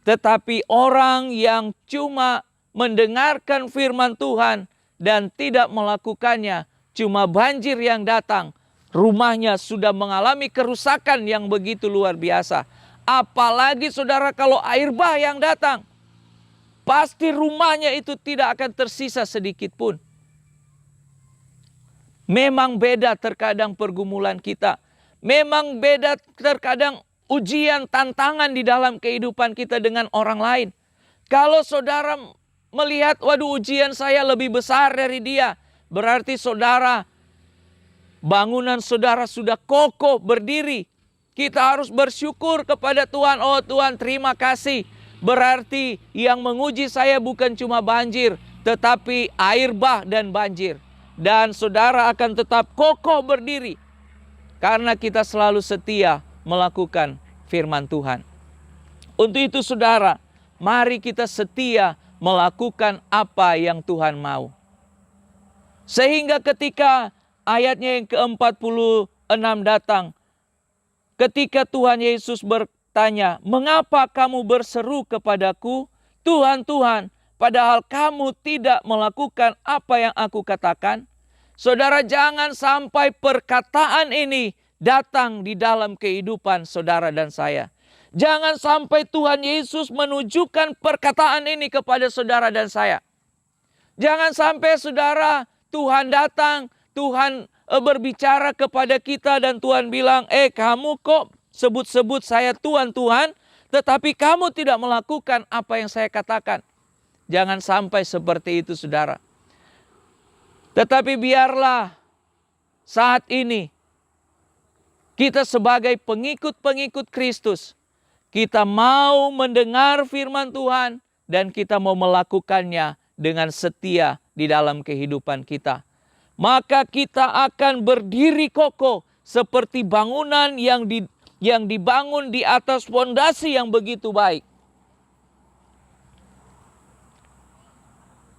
Tetapi orang yang cuma mendengarkan firman Tuhan dan tidak melakukannya, cuma banjir yang datang, rumahnya sudah mengalami kerusakan yang begitu luar biasa. Apalagi saudara kalau air bah yang datang, pasti rumahnya itu tidak akan tersisa sedikit pun. Memang beda terkadang pergumulan kita. Memang beda terkadang ujian, tantangan di dalam kehidupan kita dengan orang lain. Kalau saudara melihat, waduh, ujian saya lebih besar dari dia, berarti saudara, bangunan saudara sudah kokoh berdiri. Kita harus bersyukur kepada Tuhan. Oh Tuhan, terima kasih. Berarti yang menguji saya bukan cuma banjir, tetapi air bah dan banjir. Dan saudara akan tetap kokoh berdiri karena kita selalu setia melakukan firman Tuhan. Untuk itu saudara, mari kita setia melakukan apa yang Tuhan mau. Sehingga ketika ayatnya yang ke-46 datang, ketika Tuhan Yesus bertanya, "Mengapa kamu berseru kepadaku, Tuhan, Tuhan, padahal kamu tidak melakukan apa yang aku katakan?" Saudara, jangan sampai perkataan ini datang di dalam kehidupan saudara dan saya. Jangan sampai Tuhan Yesus menunjukkan perkataan ini kepada saudara dan saya. Jangan sampai saudara, Tuhan datang, Tuhan berbicara kepada kita dan Tuhan bilang, kamu kok sebut-sebut saya Tuhan, Tuhan, tetapi kamu tidak melakukan apa yang saya katakan. Jangan sampai seperti itu, saudara. Tetapi biarlah saat ini kita sebagai pengikut-pengikut Kristus, kita mau mendengar firman Tuhan dan kita mau melakukannya dengan setia di dalam kehidupan kita. Maka kita akan berdiri kokoh seperti bangunan yang dibangun di atas fondasi yang begitu baik.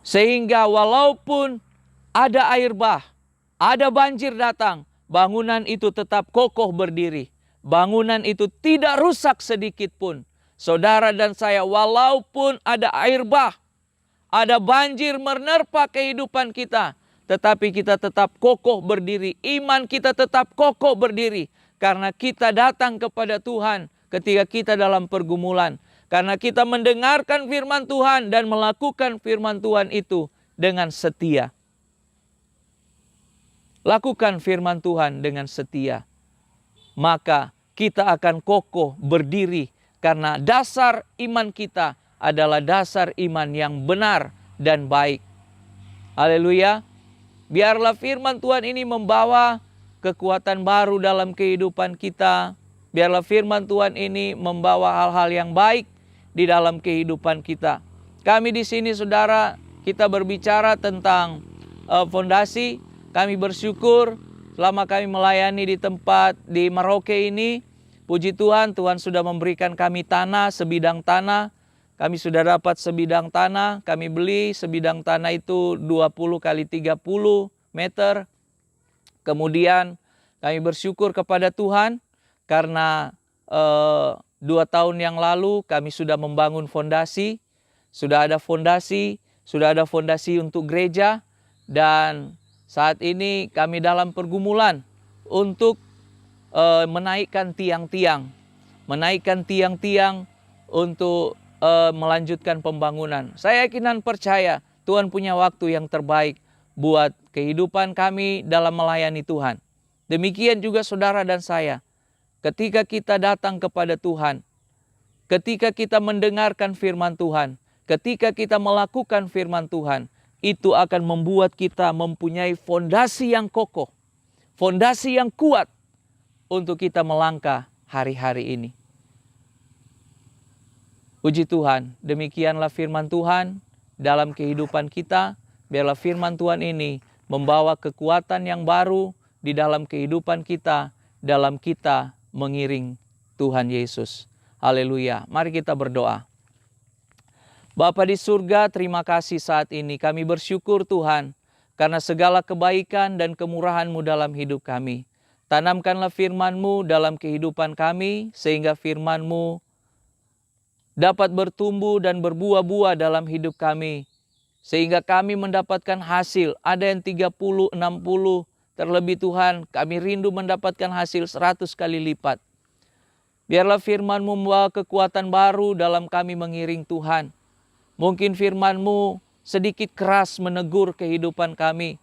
Sehingga walaupun ada air bah, ada banjir datang, bangunan itu tetap kokoh berdiri. Bangunan itu tidak rusak sedikit pun. Saudara dan saya, walaupun ada air bah, ada banjir menerpa kehidupan kita, tetapi kita tetap kokoh berdiri. Iman kita tetap kokoh berdiri. Karena kita datang kepada Tuhan ketika kita dalam pergumulan. Karena kita mendengarkan firman Tuhan dan melakukan firman Tuhan itu dengan setia. Lakukan firman Tuhan dengan setia. Maka kita akan kokoh berdiri. Karena dasar iman kita adalah dasar iman yang benar dan baik. Haleluya. Biarlah firman Tuhan ini membawa kekuatan baru dalam kehidupan kita. Biarlah firman Tuhan ini membawa hal-hal yang baik di dalam kehidupan kita. Kami di sini saudara, kita berbicara tentang fondasi. Kami bersyukur selama kami melayani di tempat di Merauke ini. Puji Tuhan, Tuhan sudah memberikan kami tanah, sebidang tanah. Kami sudah dapat sebidang tanah, kami beli sebidang tanah itu 20 kali 30 meter. Kemudian kami bersyukur kepada Tuhan karena 2 tahun yang lalu kami sudah membangun fondasi. Sudah ada fondasi untuk gereja. Dan saat ini kami dalam pergumulan untuk menaikkan tiang-tiang. Menaikkan tiang-tiang untuk melanjutkan pembangunan. Saya yakin dan percaya Tuhan punya waktu yang terbaik buat kehidupan kami dalam melayani Tuhan. Demikian juga saudara dan saya. Ketika kita datang kepada Tuhan, ketika kita mendengarkan firman Tuhan, ketika kita melakukan firman Tuhan, itu akan membuat kita mempunyai fondasi yang kokoh, fondasi yang kuat untuk kita melangkah hari-hari ini. Puji Tuhan, demikianlah firman Tuhan dalam kehidupan kita. Biarlah firman Tuhan ini membawa kekuatan yang baru di dalam kehidupan kita, dalam kita mengiring Tuhan Yesus. Haleluya. Mari kita berdoa. Bapa di surga, terima kasih saat ini. Kami bersyukur Tuhan, karena segala kebaikan dan kemurahan-Mu dalam hidup kami. Tanamkanlah firman-Mu dalam kehidupan kami, sehingga firman-Mu dapat bertumbuh dan berbuah-buah dalam hidup kami. Sehingga kami mendapatkan hasil, ada yang 30, 60, terlebih Tuhan, kami rindu mendapatkan hasil 100 kali lipat. Biarlah firman-Mu membawa kekuatan baru dalam kami mengiring Tuhan. Mungkin firman-Mu sedikit keras menegur kehidupan kami.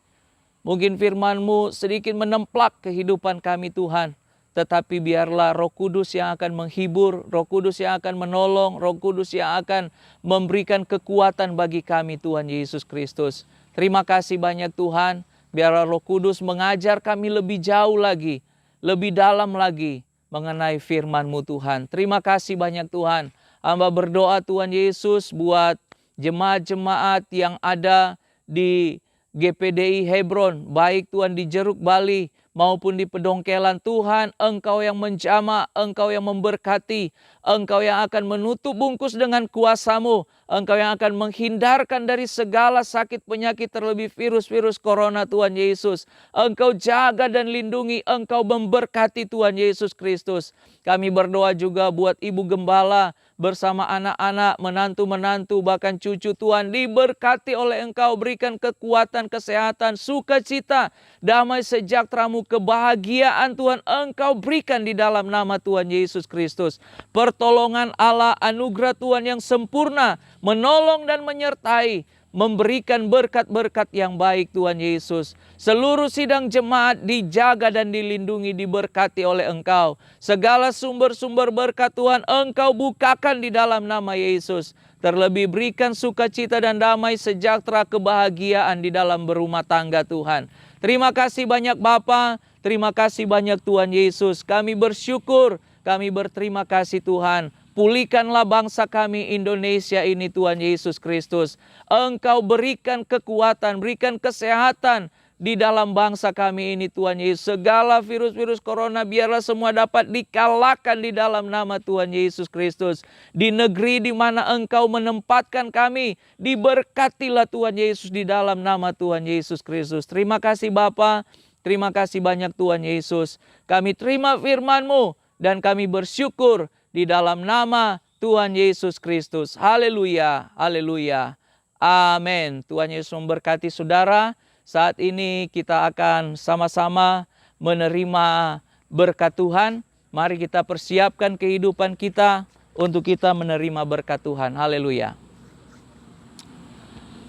Mungkin firman-Mu sedikit menemplak kehidupan kami Tuhan. Tetapi biarlah Roh Kudus yang akan menghibur, Roh Kudus yang akan menolong, Roh Kudus yang akan memberikan kekuatan bagi kami Tuhan Yesus Kristus. Terima kasih banyak Tuhan. Biarlah Roh Kudus mengajar kami lebih jauh lagi, lebih dalam lagi mengenai firman-Mu Tuhan. Terima kasih banyak Tuhan. Hamba berdoa Tuhan Yesus buat jemaat-jemaat yang ada di GPDI Hebron, baik Tuhan di Jeruk Bali maupun di Pedongkelan. Tuhan, Engkau yang menjamah, Engkau yang memberkati, Engkau yang akan menutup bungkus dengan kuasa-Mu, Engkau yang akan menghindarkan dari segala sakit penyakit terlebih virus-virus corona Tuhan Yesus. Engkau jaga dan lindungi, Engkau memberkati Tuhan Yesus Kristus. Kami berdoa juga buat Ibu Gembala bersama anak-anak, menantu-menantu, bahkan cucu Tuhan, diberkati oleh Engkau, berikan kekuatan, kesehatan, sukacita, damai sejahtera-Mu, kebahagiaan Tuhan Engkau berikan di dalam nama Tuhan Yesus Kristus. Pertolongan Allah, anugerah Tuhan yang sempurna, menolong dan menyertai, memberikan berkat-berkat yang baik Tuhan Yesus. Seluruh sidang jemaat dijaga dan dilindungi, diberkati oleh Engkau. Segala sumber-sumber berkat Tuhan Engkau bukakan di dalam nama Yesus. Terlebih berikan sukacita dan damai sejahtera, kebahagiaan di dalam berumah tangga Tuhan. Terima kasih banyak Bapa, terima kasih banyak Tuhan Yesus. Kami bersyukur, kami berterima kasih Tuhan. Pulihkanlah bangsa kami Indonesia ini Tuhan Yesus Kristus. Engkau berikan kekuatan, berikan kesehatan, di dalam bangsa kami ini Tuhan Yesus. Segala virus-virus corona biarlah semua dapat dikalahkan di dalam nama Tuhan Yesus Kristus. Di negeri di mana Engkau menempatkan kami, diberkatilah Tuhan Yesus di dalam nama Tuhan Yesus Kristus. Terima kasih Bapa, terima kasih banyak Tuhan Yesus. Kami terima firman-Mu dan kami bersyukur di dalam nama Tuhan Yesus Kristus. Haleluya, haleluya. Amin. Tuhan Yesus memberkati saudara. Saat ini kita akan sama-sama menerima berkat Tuhan. Mari kita persiapkan kehidupan kita untuk kita menerima berkat Tuhan. Haleluya.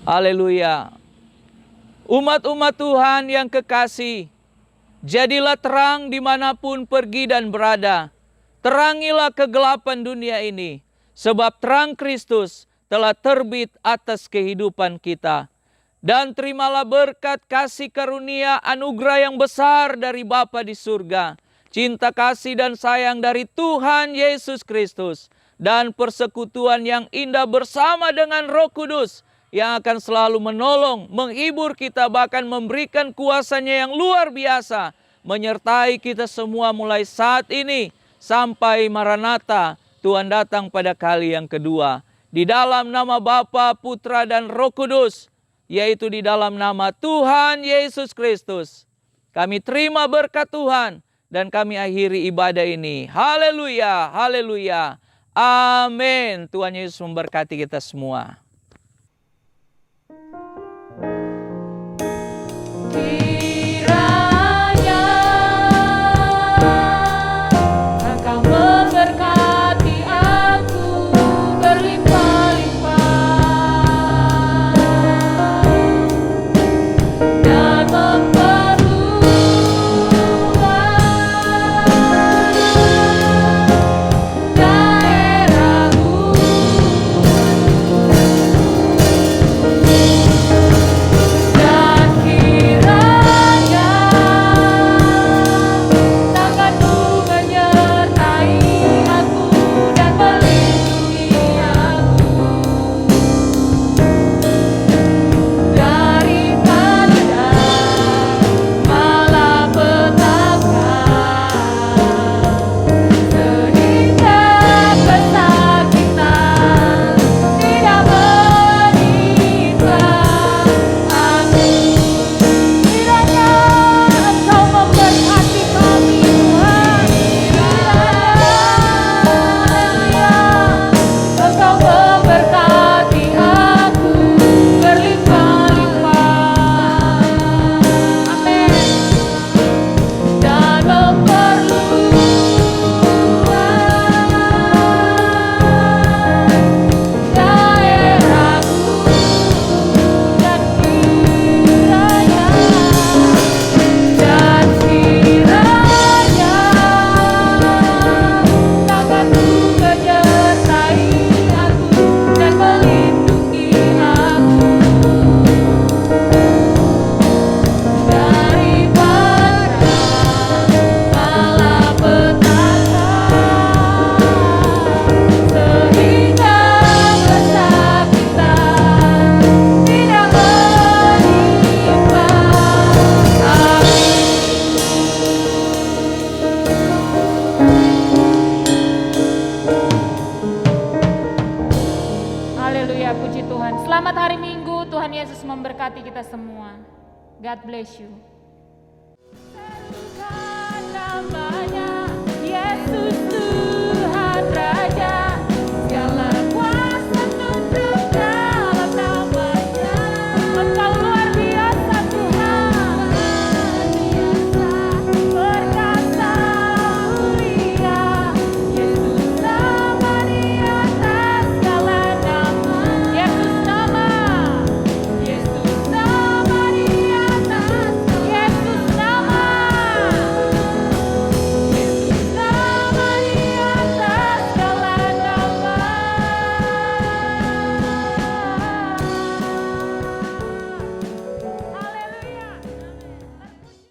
Haleluya. Umat-umat Tuhan yang kekasih, jadilah terang dimanapun pergi dan berada. Terangilah kegelapan dunia ini, sebab terang Kristus telah terbit atas kehidupan kita. Dan terimalah berkat kasih karunia anugerah yang besar dari Bapa di surga, cinta kasih dan sayang dari Tuhan Yesus Kristus, dan persekutuan yang indah bersama dengan Roh Kudus yang akan selalu menolong, menghibur kita, bahkan memberikan kuasa-Nya yang luar biasa, menyertai kita semua mulai saat ini sampai Maranatha, Tuhan datang pada kali yang kedua. Di dalam nama Bapa, Putra, dan Roh Kudus, yaitu di dalam nama Tuhan Yesus Kristus, kami terima berkat Tuhan dan kami akhiri ibadah ini. Haleluya, haleluya, amin. Tuhan Yesus memberkati kita semua. Haleluya, puji Tuhan. Selamat hari Minggu, Tuhan Yesus memberkati kita semua. God bless you.